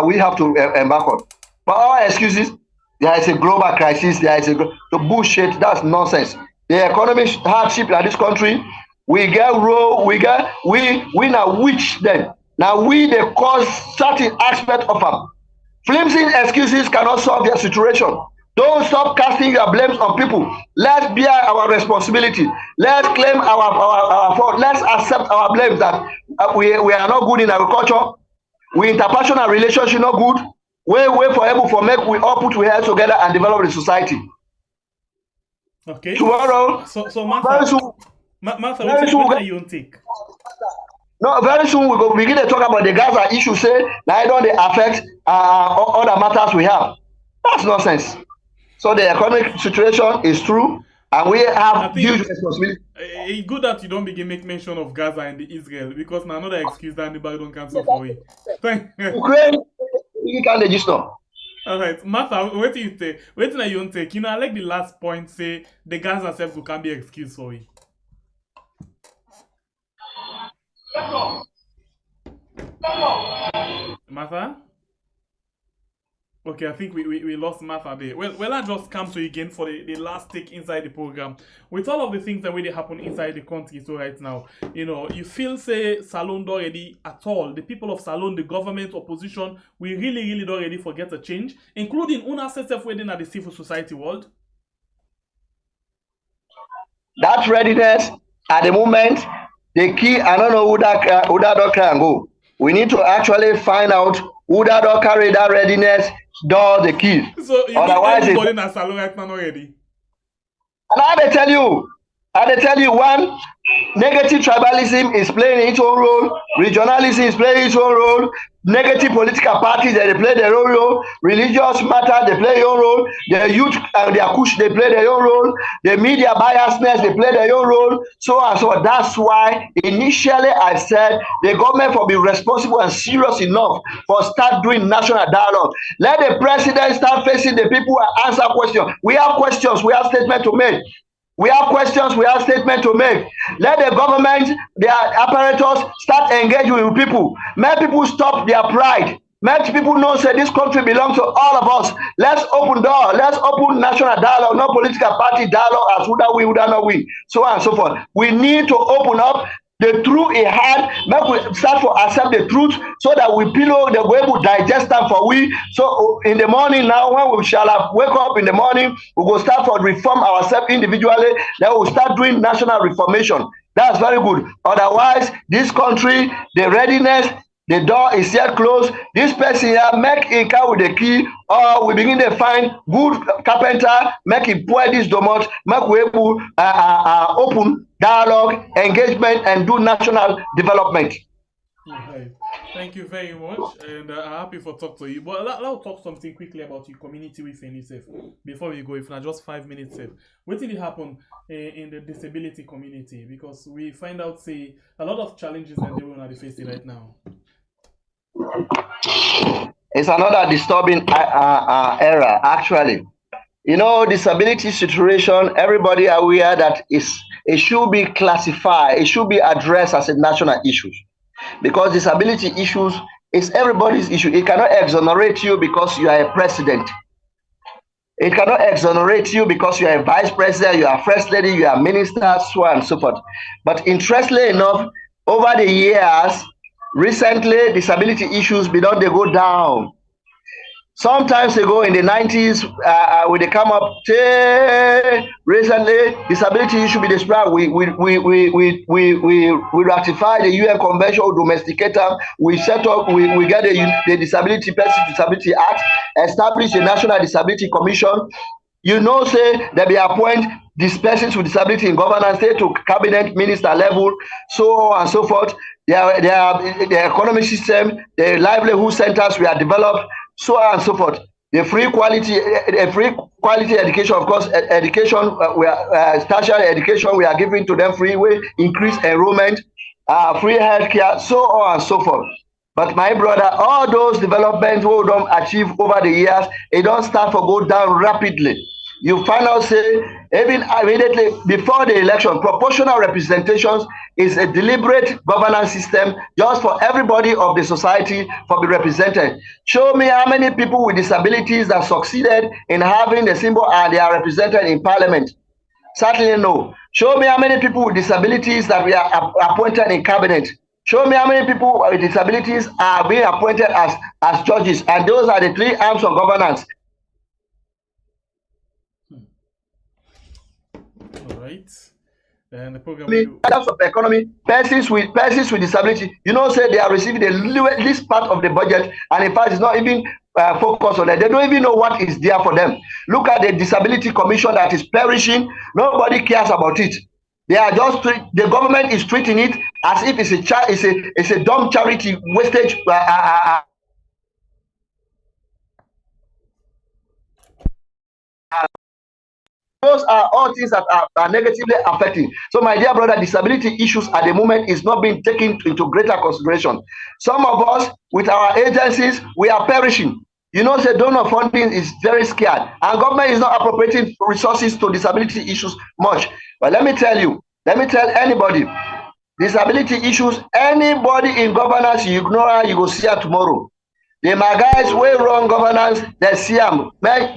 S4: we have to embark on. But our excuses, there is a global crisis, there is the bullshit, that's nonsense. The economic hardship in this country, we now witch them. Now we they cause certain aspect of them. Flimsy excuses cannot solve their situation. Don't stop casting your blames on people. Let's bear our responsibility. Let's claim our fault. Let's accept our blames that we are not good in agriculture. We interpersonal relationship not good. We for able for make we all put our heads together and develop the society.
S3: Okay.
S4: Tomorrow.
S3: So Martha, what do you take?
S4: No, very soon we go begin to talk about the Gaza issue. Say now don't they affect other matters we have. That's nonsense. So the economic situation is true, and we have huge responsibility.
S3: It's good that you don't begin make mention of Gaza and the Israel, because now another excuse that anybody don't cancel for you.
S4: Ukraine, you can't register.
S3: All right, Martha, what do you take? What do you take? You know, I like the last point. Say the Gaza self can be excuse for you. Martha? Okay, I think we lost Martha there. Well, I just come to you again for the last take inside the program. With all of the things that really happen inside the country so right now, you know, you feel say Salone don't already at all. The people of Salone, the government, opposition, we really don't already forget a change, including una self within at the civil society world.
S4: That readiness at the moment, the key, I don't know who that can go. We need to actually find out who that carry that readiness, the key.
S3: So you
S4: otherwise
S3: everybody in a salon right now already.
S4: And I tell you, one, negative tribalism is playing its own role, regionalism is playing its own role, negative political parties they play their own role, religious matter they play their own role, the youth and their push they play their own role, the media biasness they play their own role, so and so. That's why initially I said the government will be responsible and serious enough for start doing national dialogue. Let the president start facing the people and answer questions. We have questions, we have statements to make. We have questions, we have statements to make. Let the government, their apparatus start engaging with people. Make people stop their pride. Make people know that this country belongs to all of us. Let's open door. Let's open national dialogue, not political party dialogue as would that we would not win. So on and so forth. We need to open up the truth in hand, make we start to accept the truth so that we pillow the way we digest them for we. So in the morning now, when we shall have wake up in the morning, we will start to reform ourselves individually, then we'll start doing national reformation. That's very good. Otherwise, this country, the readiness, the door is yet closed. This person here make him come with the key, or we begin to find good carpenter, make him pour this domot, make we able open dialogue, engagement, and do national development.
S3: Okay. Thank you very much, and I'm happy for talk to you. But let's talk something quickly about your community within yourself before we go. If not just 5 minutes, what did it happen in the disability community? Because we find out say a lot of challenges that they are facing right now.
S4: It's another disturbing era, actually. You know, disability situation, everybody aware that it should be classified, it should be addressed as a national issue. Because disability issues is everybody's issue. It cannot exonerate you because you are a president. It cannot exonerate you because you are a vice president, you are first lady, you are minister, so on and so forth. But interestingly enough, over the years, recently, disability issues they go down. Sometimes ago in the 90s, when they come up, recently, disability issue be described. We ratify the UN Convention on Domesticate them. We set up, we get the Disability Persons Disability Act, establish the National Disability Commission. You know, say that they appoint these persons with disability in governance, say to cabinet minister level, so on and so forth. The economic system, the livelihood centers we are developed, so on and so forth. The free quality education, of course, education, tertiary education, we are giving to them free way, increased enrollment, free healthcare, so on and so forth. But my brother, all those developments we don't achieve over the years, it don't start to go down rapidly. You find out, say, even immediately before the election, proportional representations is a deliberate governance system just for everybody of the society to be represented. Show me how many people with disabilities that succeeded in having the symbol and they are represented in parliament. Certainly no. Show me how many people with disabilities that we are appointed in cabinet. Show me how many people with disabilities are being appointed as judges. And those are the three arms of governance.
S3: All right. And the program
S4: in terms of economy, persons with disability, you know, say they are receiving the least part of the budget, and in fact, it's not even focused on that. They don't even know what is there for them. Look at the Disability Commission that is perishing. Nobody cares about it. They are just the government is treating it as if it's a dumb charity wastage. Those are all things that are negatively affecting. So, my dear brother, disability issues at the moment is not being taken into greater consideration. Some of us, with our agencies, we are perishing. You know, the donor funding is very scarce, and government is not appropriating resources to disability issues much. But let me tell anybody, disability issues, anybody in governance, you ignore, you go see her tomorrow. The my guys way wrong governance, they see them.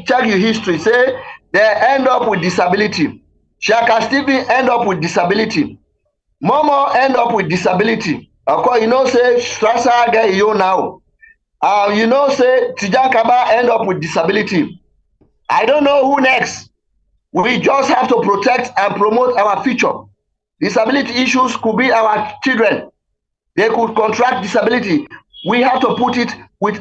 S4: Check your history, say, they end up with disability. Shaka Stephen end up with disability. Momo end up with disability. Of course, you know, say Strasser get you now. You know, say Tijan Kaba end up with disability. I don't know who next. We just have to protect and promote our future. Disability issues could be our children. They could contract disability. We have to put it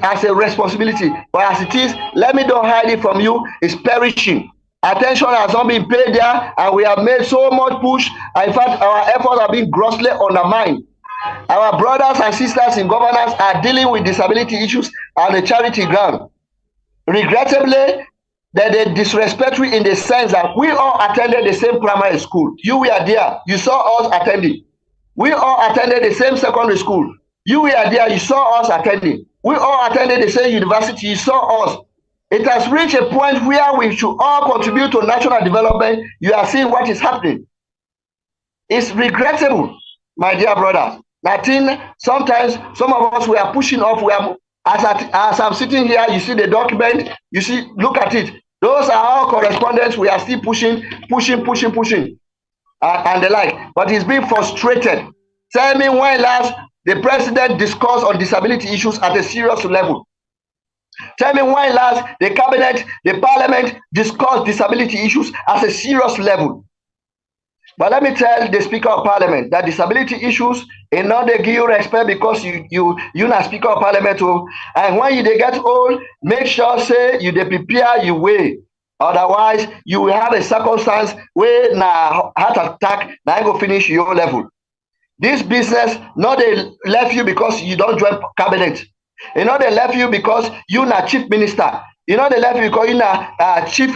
S4: as a responsibility. But as it is, let me don't hide it from you, it's perishing. Attention has not been paid there, and we have made so much push. In fact, our efforts have been grossly undermined. Our brothers and sisters in governance are dealing with disability issues on the charity ground. Regrettably, they're disrespectful in the sense that we all attended the same primary school. You were there, you saw us attending. We all attended the same secondary school. You were there, you saw us attending. We all attended the same university, you saw us. It has reached a point where we should all contribute to national development. You are seeing what is happening. It's regrettable, my dear brothers. Nothing, sometimes some of us, we are pushing off. As I'm sitting here, you see the document, you see, look at it. Those are our correspondence. We are still pushing, and the like. But he's being frustrated. Tell me when last the president discussed on disability issues at a serious level. Tell me when last the cabinet, the parliament discussed disability issues at a serious level. But let me tell the Speaker of Parliament that disability issues is not they give you respect because you not Speaker of Parliament. And when they get old, make sure say you they prepare your way. Otherwise, you will have a circumstance where now heart attack now go finish your level. This business not they left you because you don't join cabinet. You know they left you because you not chief minister. You know they left you because you not chief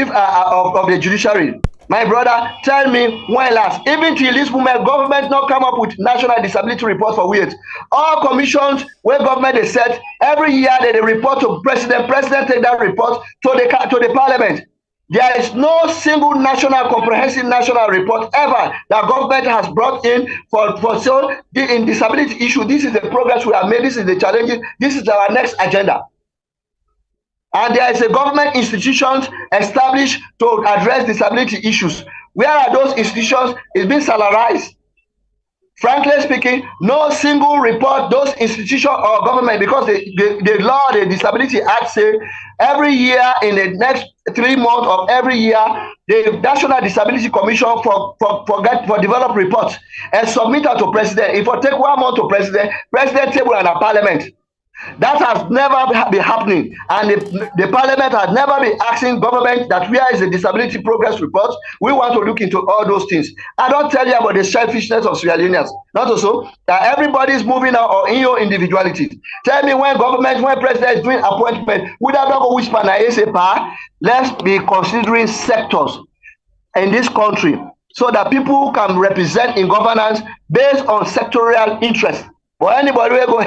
S4: of the judiciary. My brother, tell me when last, even till this moment, government not come up with national disability report for weird. All commissions where government is set, every year they report to president take that report to the parliament. There is no single comprehensive national report ever that government has brought in in disability issue. This is the progress we have made, this is the challenges, this is our next agenda. And there is a government institutions established to address disability issues. Where are those institutions? It's been salarized. Frankly speaking, no single report, those institutions or government, because the law, the Disability Act say every year in the next 3 months of every year, the National Disability Commission for develop reports and submit it to president. If I take 1 month to president table and a parliament. That has never been happening, and the parliament has never been asking government that where is the disability progress report. We want to look into all those things. I don't tell you about the selfishness of Sierra Leoneans. Not also that everybody is moving out or in your individuality. Tell me when president is doing appointment, would that not go whisper and say, let's be considering sectors in this country so that people can represent in governance based on sectorial interest. But anybody will go,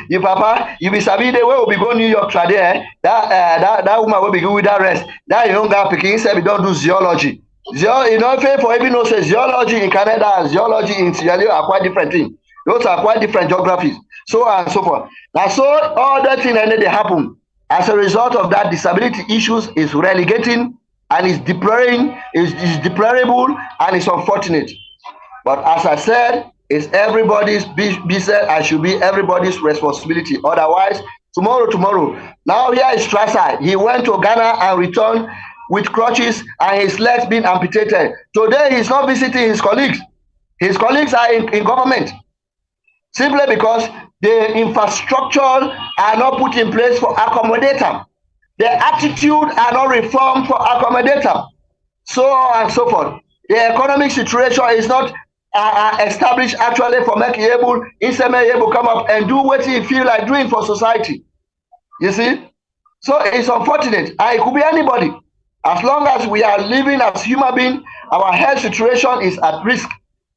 S4: you papa, you be sabi the way will be go New York today. That woman will be good with that rest. That young guy picking said we don't do zoology. You know, for even know say zoology in Canada and zoology in Sierra Leone are quite different things. Those are quite different geographies, so on and so forth. Now, so all that thing and then they happen as a result of that. Disability issues is relegating and is deploring, is deplorable and it's unfortunate. But as I said, it's everybody's business and should be everybody's responsibility. Otherwise, tomorrow. Now here is Strasser. He went to Ghana and returned with crutches and his legs being amputated. Today he's not visiting his colleagues. His colleagues are in government. Simply because the infrastructure are not put in place for accommodate them. The attitude are not reformed for accommodate them. So on and so forth. The economic situation is not established actually for making able come up and do what he feel like doing for society. You see? So it's unfortunate. And it could be anybody. As long as we are living as human beings, our health situation is at risk.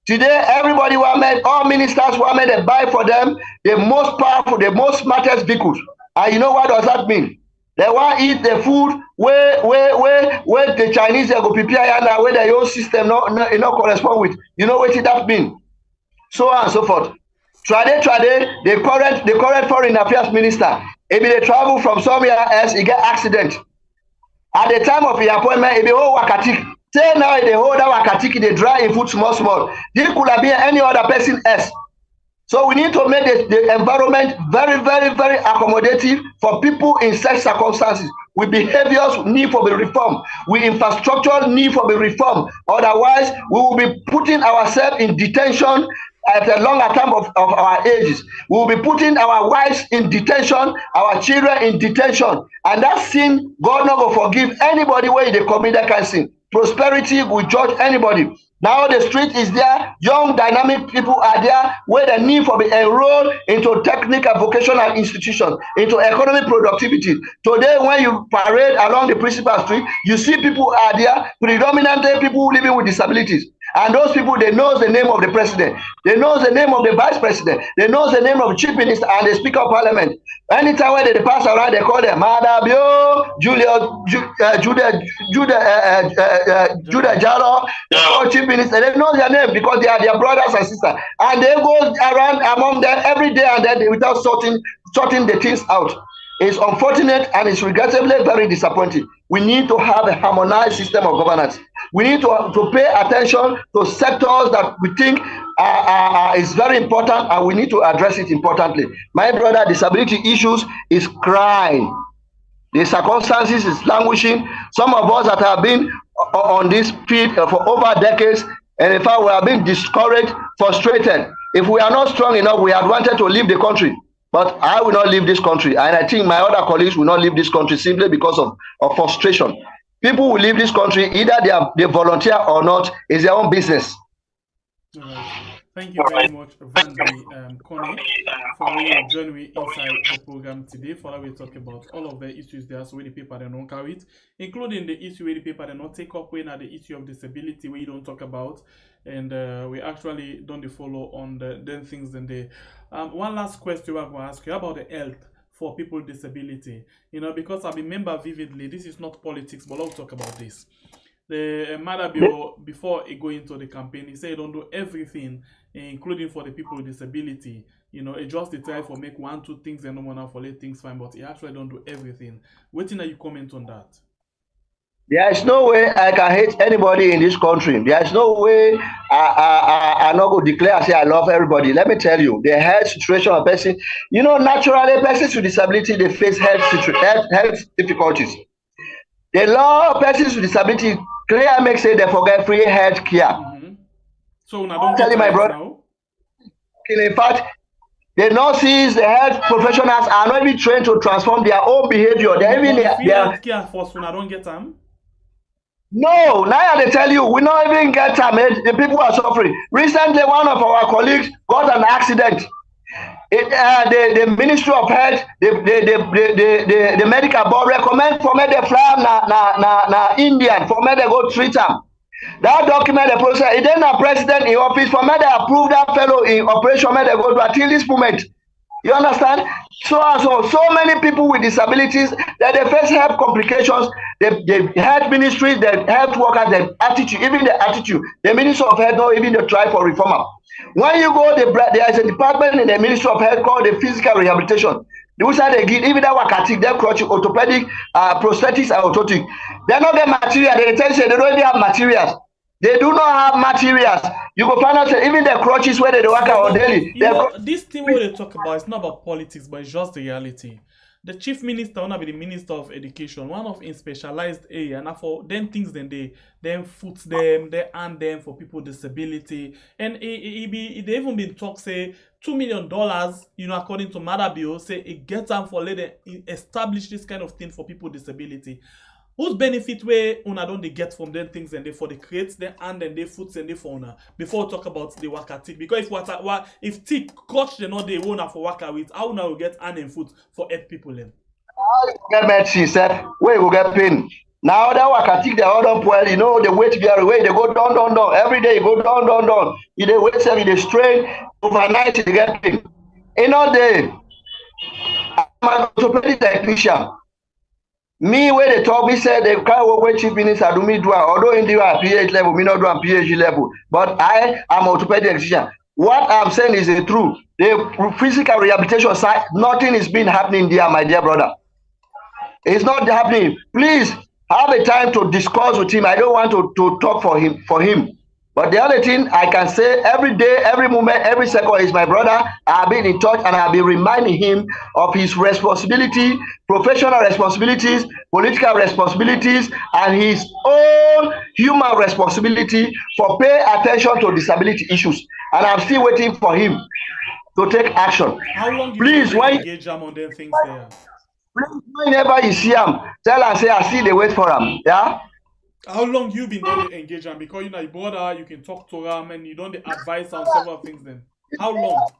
S4: Today, everybody all ministers were made to buy for them the most powerful, the most smartest vehicles. And you know what does that mean? They want to eat the food where the Chinese they go prepare and where their own system not correspond with. You know what that mean? So on and so forth. Trade, the current foreign affairs minister, if they travel from somewhere else, he get accident. At the time of the appointment, if they hold Wakatik, say now they hold that Wakatik, they dry in food small. This could have been any other person else. So we need to make the environment very, very, very accommodative for people in such circumstances. With behaviors need for the reform. With infrastructure need for the reform. Otherwise, we will be putting ourselves in detention at a longer time of our ages. We will be putting our wives in detention, our children in detention. And that sin, God not going to forgive anybody where they commit that kind of sin. Prosperity will judge anybody. Now the street is there, young dynamic people are there where the need for be enrolled into technical vocational institutions, into economic productivity. Today when you parade along the principal street, you see people are there, predominantly people living with disabilities. And those people, they know the name of the president, they know the name of the vice president, they know the name of the chief minister and the speaker of parliament. Anytime when they pass around, they call them Madabio, Judah Jalo, chief minister. They know their name because they are their brothers and sisters. And they go around among them every day and then without sorting the things out. It's unfortunate and it's regrettably very disappointing. We need to have a harmonized system of governance. We need to pay attention to sectors that we think is very important and we need to address it importantly. My brother, disability issues is crying. The circumstances is languishing. Some of us that have been on this field for over decades, and in fact, we have been discouraged, frustrated. If we are not strong enough, we had wanted to leave the country. But I will not leave this country. And I think my other colleagues will not leave this country simply because of frustration. People will leave this country, either they volunteer or not, it's their own business.
S3: All right. Thank you very much, Vandy Connie, for joining me inside the program today. For that we talk about all of the issues there, so where the paper they don't carry it, including the issue where the paper they not take up, when are the issue of disability where you don't talk about, and we actually don't follow on the things. Then the one last question I'm going to ask you about the health for people with disability. You know, because I remember vividly, this is not politics, but I'll talk about this. The Madabio, before he go into the campaign, he said he don't do everything, including for the people with disability. You know, it just the try for make 1-2 things and no more now for let things fine, but he actually don't do everything. Waiting that you comment on that.
S4: There is no way I can hate anybody in this country. There is no way I not go declare and say I love everybody. Let me tell you, the health situation of person, naturally persons with disability, they face health difficulties. The law of persons with disability clear makes say they forget free health care.
S3: So now
S4: I'm
S3: don't
S4: telling my brother
S3: now.
S4: in fact, the nurses, the health professionals are not even trained to transform their own behavior. They're even
S3: health care for so I don't get them.
S4: No, now they tell you we not even get time. The people are suffering. Recently, one of our colleagues got an accident. The Ministry of Health, the medical board recommend for me they fly na Indian for me they go treat them. That document the process. It then a president in office for me they approve that fellow in operation. Me they go to until this moment. You understand? So many people with disabilities that they face health complications. The health ministry, the health workers, the attitude, even the attitude. The Ministry of Health don't even try for reformer. When you go, there is a department in the Ministry of Health called the physical rehabilitation. The which they give even that wakatic, their crutch, orthopedic, prosthetics, and orthotic. They don't get material. They tell you they don't even have materials. They do not have materials. You go find out even the crutches where they work out daily.
S3: This thing what they talk about, it's not about politics, but it's just the reality. The chief minister wanna be the minister of education, one of in specialized area, and for them things then foot them, they hand them for people with disability, and they even been talk say $2 million, according to Madabio, say it gets them for let them establish this kind of thing for people with disability. Whose benefit way una don't they get from them things and they for the create them and then they foots and they for una before we talk about the waka tick, because if tick coach they not they wanna for waka with how now we get hand and foot for 8 people then.
S4: How you get medicine, sef? Where you go get pain? Now that waka tick the other well, the weight vary way they go down. Every day you go down. You dey wait sef, you dey strain overnight you get pain. In all day, I'm an orthopedic technician. Me where they talk, me say the kind of way chief minister do me do, although in the PhD level, me not do on PhD level, but I am orthopedic technician. What I'm saying is the truth. The physical rehabilitation side, nothing is been happening there, my dear brother. It's not happening. Please have a time to discuss with him. I don't want to talk for him. But the other thing I can say every day, every moment, every second is my brother. I've been in touch and I've been reminding him of his responsibility, professional responsibilities, political responsibilities, and his own human responsibility for pay attention to disability issues. And I'm still waiting for him to take action.
S3: How long do
S4: please,
S3: you engage him on them things there?
S4: Please, whenever you see him, tell him say I still dey wait for him. Yeah.
S3: How long you been doing the engagement? Because your brother, you can talk to him and you don't advise on several things then. How long?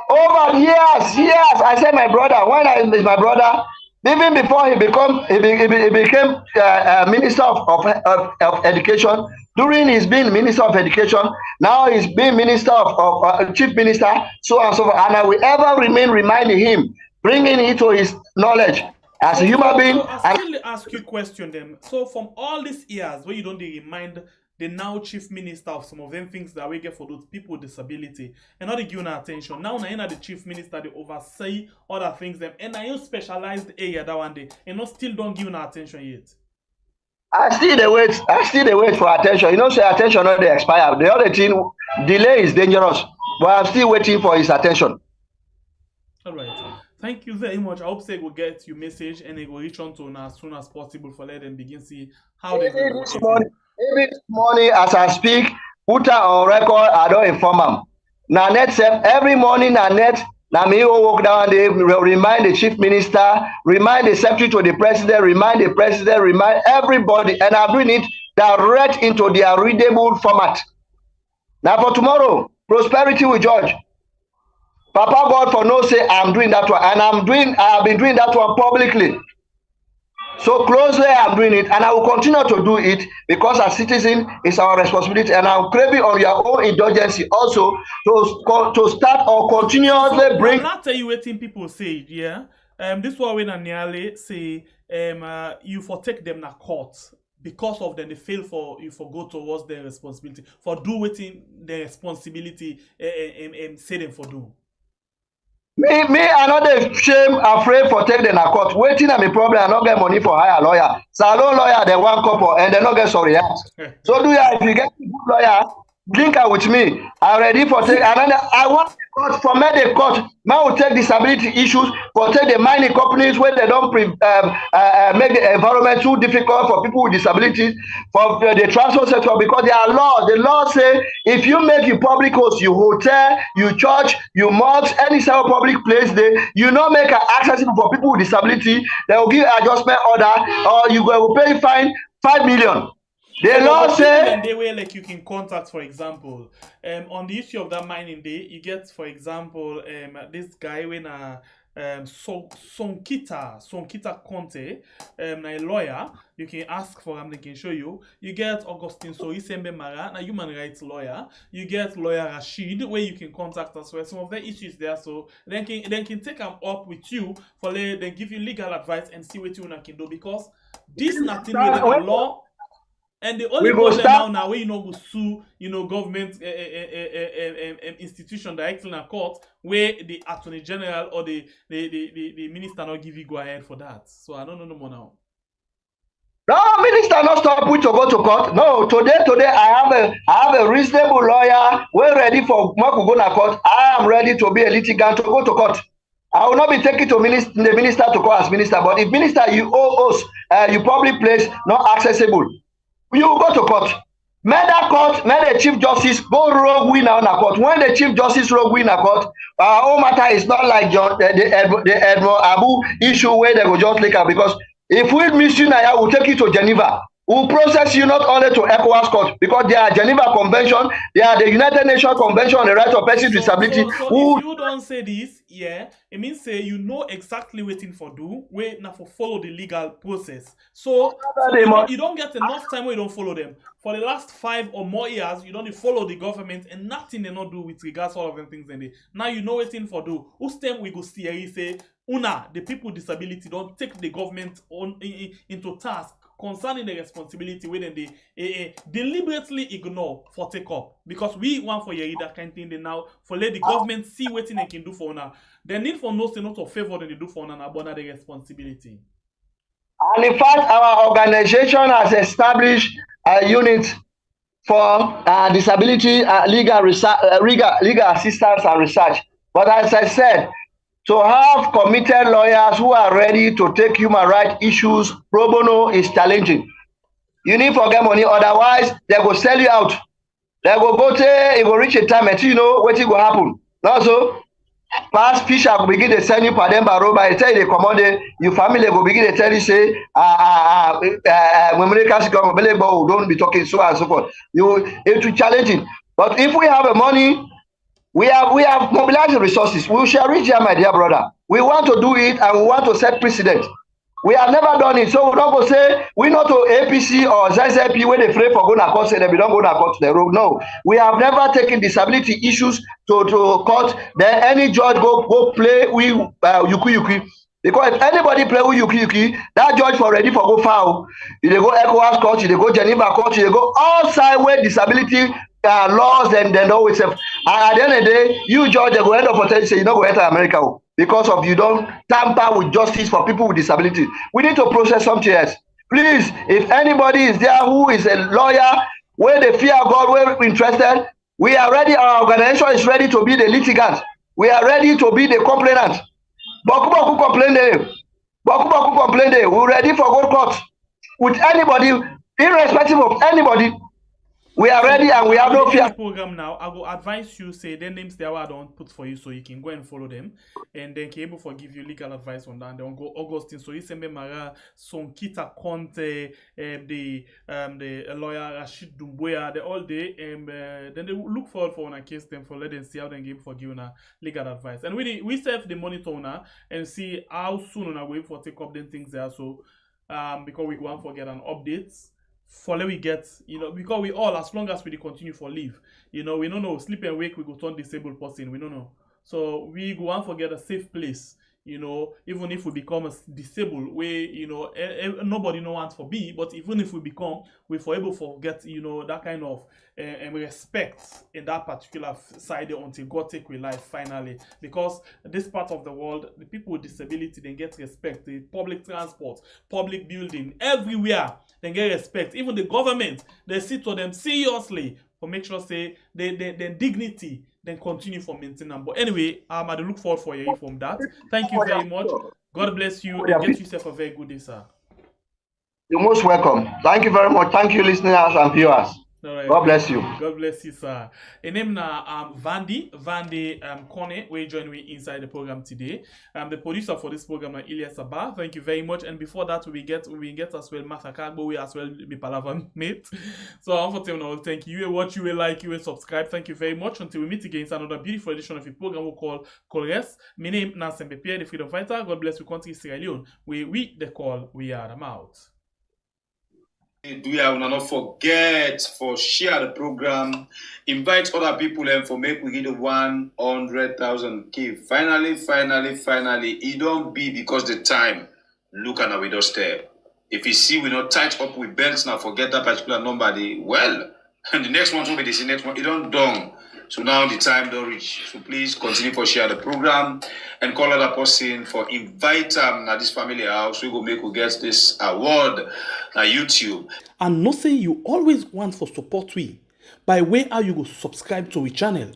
S4: Over years. I said my brother, when I met my brother, even before he became Minister of Education, during his being Minister of Education, now he's being Minister of Chief Minister, so and so forth. And I will ever remain reminding him, bringing it to his knowledge. As a human being,
S3: I still ask you a question then. So from all these years where you don't remind the now chief minister of some of them things that we get for those people with disability and not give attention. Now the chief minister they oversee other things them and I use specialized area that one day and not still don't give attention yet.
S4: I still the wait for attention. Say attention not they expire. The other thing, delay is dangerous. But I'm still waiting for his attention.
S3: All right. Thank you very much. I hope they will get your message and they will reach on to as soon as possible for let them begin see how they
S4: Even this morning as I speak, put her on record, I don't inform them. Now net every morning na net na me who walk down they remind the chief minister, remind the secretary to the president, remind the president, remind everybody, and I bring it direct into their readable format. Now for tomorrow, prosperity will judge. Papa God for no say I'm doing that one, and I've been doing that one publicly. So closely I'm doing it, and I will continue to do it because as citizen it's our responsibility, and I'm craving on your own indulgence also to start or continuously bring.
S3: I'm not tell you what people say, yeah. This one when nearly say you for take them to court because of them they fail for you for go towards their responsibility for do waiting their responsibility say them for do.
S4: Me, I no dey shame afraid for take them na court. Waiting na me problem. I no get money for hire lawyer. Salon lawyer, they one couple and they no get sorry out. So do ya if you get a good lawyer, link her with me. I ready for take another. I want the court for me the court. Man will take disability issues for take the mining companies where they don't make the environment too difficult for people with disabilities for the transport sector because there are laws. The law say if you make your public host, you hotel, you church, you mosque, any sort of public place, you not make it accessible for people with disability. They will give adjustment order or you will pay fine 5 million. The law say
S3: they way like you can contact, for example, on the issue of that mining day, you get, for example, this guy when Sonkita Conte, a lawyer, you can ask for him, they can show you. You get Augustine Soisembe Mara, a human rights lawyer. You get lawyer Rashid, where you can contact us where some of the issues there, so then can take them up with you for then give you legal advice and see what you can do because this nothing within the law. And the only problem now where you know go sue, government institution directly in a court where the attorney general or the minister not give you go ahead for that. So I don't know no more now.
S4: No, minister not stop you to go to court. No, today I have a reasonable lawyer. We're ready for Mark go to court. I am ready to be a litigant to go to court. I will not be taking to the minister to call as minister. But if minister you owe us, you public place not accessible. You go to court. May that court, may the chief justice go rogue win on a court. When the chief justice rogue win a court, our own matter is not like the Edmond Abu issue where they go just like her because if we miss you now, we'll take you to Geneva. We'll process you not only to ECOWAS court because they are Geneva Convention, they are the United Nations Convention on the Right of Persons with Disability.
S3: So if you don't say this, yeah, it means say you know exactly waiting for do, wait now for follow the legal process. So you don't get enough time where you don't follow them. For the last 5 or more years, you don't follow the government and nothing they not do with regards to all of them things in there. Now you know waiting for do. Whose time we go see here say, the people with disability don't take the government into task concerning the responsibility where they deliberately ignore for take up because we want for that kind of thing they now for let the government see what they can do for now. They need for no not to favor than they do for now about the responsibility.
S4: And in fact, our organization has established a unit for disability legal assistance and research. But as I said, to have committed lawyers who are ready to take human rights issues pro bono is challenging. You need to get money, otherwise they will sell you out. They will go to it will reach a time until you know what will happen. Also, past fisher will begin to send you per them by road by the time they come on there, your family will begin to tell you say when don't be talking so and so forth. It will challenging. But if we have the money, we have mobilized the resources. We shall reach here, my dear brother. We want to do it and we want to set precedent. We have never done it, so we don't go say we not to APC or ZZP when they pray for going to court, say that we don't go to court to the road. No, we have never taken disability issues to court. Then any judge go play with yuki. Because if anybody play with yuki, that judge for ready for go foul. If they go ECOWAS court, if they go Geneva court, if they go outside where disability laws and then always have. And at the end of the day, you judge they go end up for say you don't go enter America because of you don't tamper with justice for people with disability. We need to process something else. Please, if anybody is there who is a lawyer, where they fear God, where we're interested, we are ready. Our organization is ready to be the litigant. We are ready to be the complainant. Baku complain there. Baku complain there. We're ready for God court with anybody, irrespective of anybody. We are ready and we have no fear.
S3: Program now, I will advise you, say their names there I don't put for you so you can go and follow them and then can able to give you legal advice on that. And then go Augustine, so Isembe Mara, Sonkita Conte, the lawyer Rashid Dumboya, they all day and then they look forward for a case them for let them see how they give for giving legal advice. And we serve the monitor now and see how soon on we for take up them things there. So because we go and forget an updates. For let we get, because we all, as long as we continue for leave, we don't know, sleep and wake, we go turn disabled person, we don't know. So we go and forget a safe place, you know, even if we become disabled, we, you know, nobody no wants for be, but even if we become, we for able to get, you know, that kind of respect in that particular side until God take we life finally. Because this part of the world, the people with disability, they get respect. The public transport, public building, everywhere, they get respect. Even the government, they see to them seriously for make sure say their dignity then continue for maintaining. But anyway, I look forward for hearing from that. Thank you very much. God bless you and get yourself a very good day, sir.
S4: You're most welcome. Thank you very much. Thank you, listeners and viewers.
S3: Right,
S4: God bless you.
S3: God bless you, sir. A name now Vandy Kone, we join me inside the program today. The producer for this program is Ilya Sabah. Thank you very much. And before that, we get as well Martha Kagbo, we as well be Palavan mate. So unfortunately, I will thank you. You will watch, you will like, you will subscribe. Thank you very much. Until we meet again, it's another beautiful edition of a program we call Colres. My name is Slpp, the freedom fighter. God bless you, country Sierra Leone. We the call, we are them out.
S1: Do you not forget for share the program, invite other people and for make we get the 100,000 key. Finally, it don't be because the time look at our doorstep. If you see we not tight up with belts now, forget that particular number. And the next one will be the next one. It don't done. So now the time don't reach. So please continue for share the program and call other person for invite them at this family house. We go make we get this award at YouTube.
S2: And no say you always want for support we by way how you go subscribe to we channel.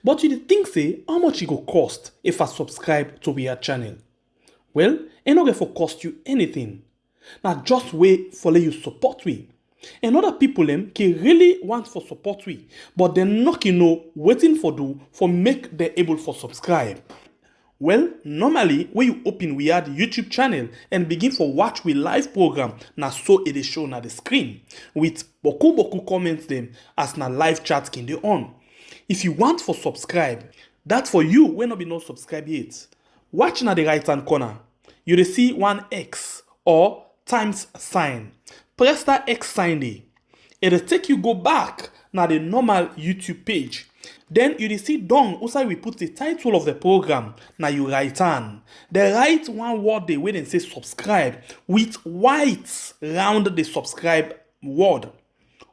S2: But you think say how much it go cost if I subscribe to we channel? Well, it not going for cost you anything. Now just wait for let you support we. And other people them can really want for support we, but they're not waiting for do for make them able for subscribe. Well, normally when you open we add YouTube channel and begin for watch we live program, na so it is shown at the screen with boku comments them as na live chat can dey on. If you want for subscribe, that for you when not be no subscribe yet. Watch na the right hand corner. You will see one X or times sign. Press that X sign there. It'll take you go back now the normal YouTube page. Then you will see down also we put the title of the program. Now you write on. They write one word there where they say subscribe with white round the subscribe word.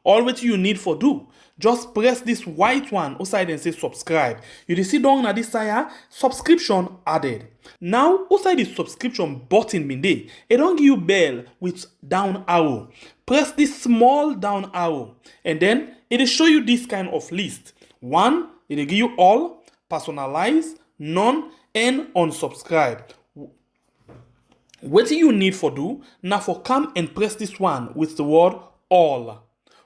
S2: All what you need for do, just press this white one outside and say subscribe. You will see down at this side subscription added. Now outside the subscription button bin there, it don't give you bell with down arrow. Press this small down arrow and then it will show you this kind of list. One, it will give you all, personalize, none, and unsubscribe. What do you need for do? Now for come and press this one with the word all.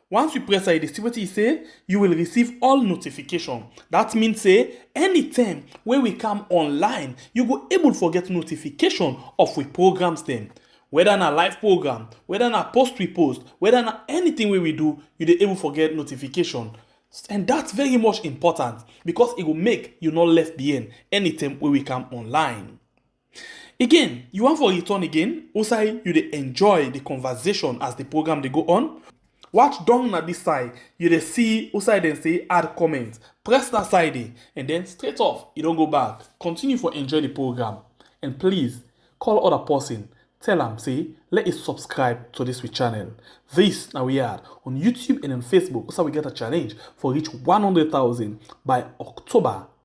S2: Once you press it, see what it say, you will receive all notification. That means say anytime when we come online, you go able to get notification of we programs them. Whether na live program, whether na post we post, whether na anything we do, you dey able to get notification. And that's very much important because it will make you not left behind anytime when we come online. Again, you want for return again, also you dey enjoy the conversation as the program they go on. Watch down at this side, you dey see outside and say add comment. Press that side and then straight off, you don't go back. Continue for enjoy the program. And please call other person. Tell them say let us subscribe to this channel. This now we are on YouTube and on Facebook. So we get a challenge for reach 100,000 by October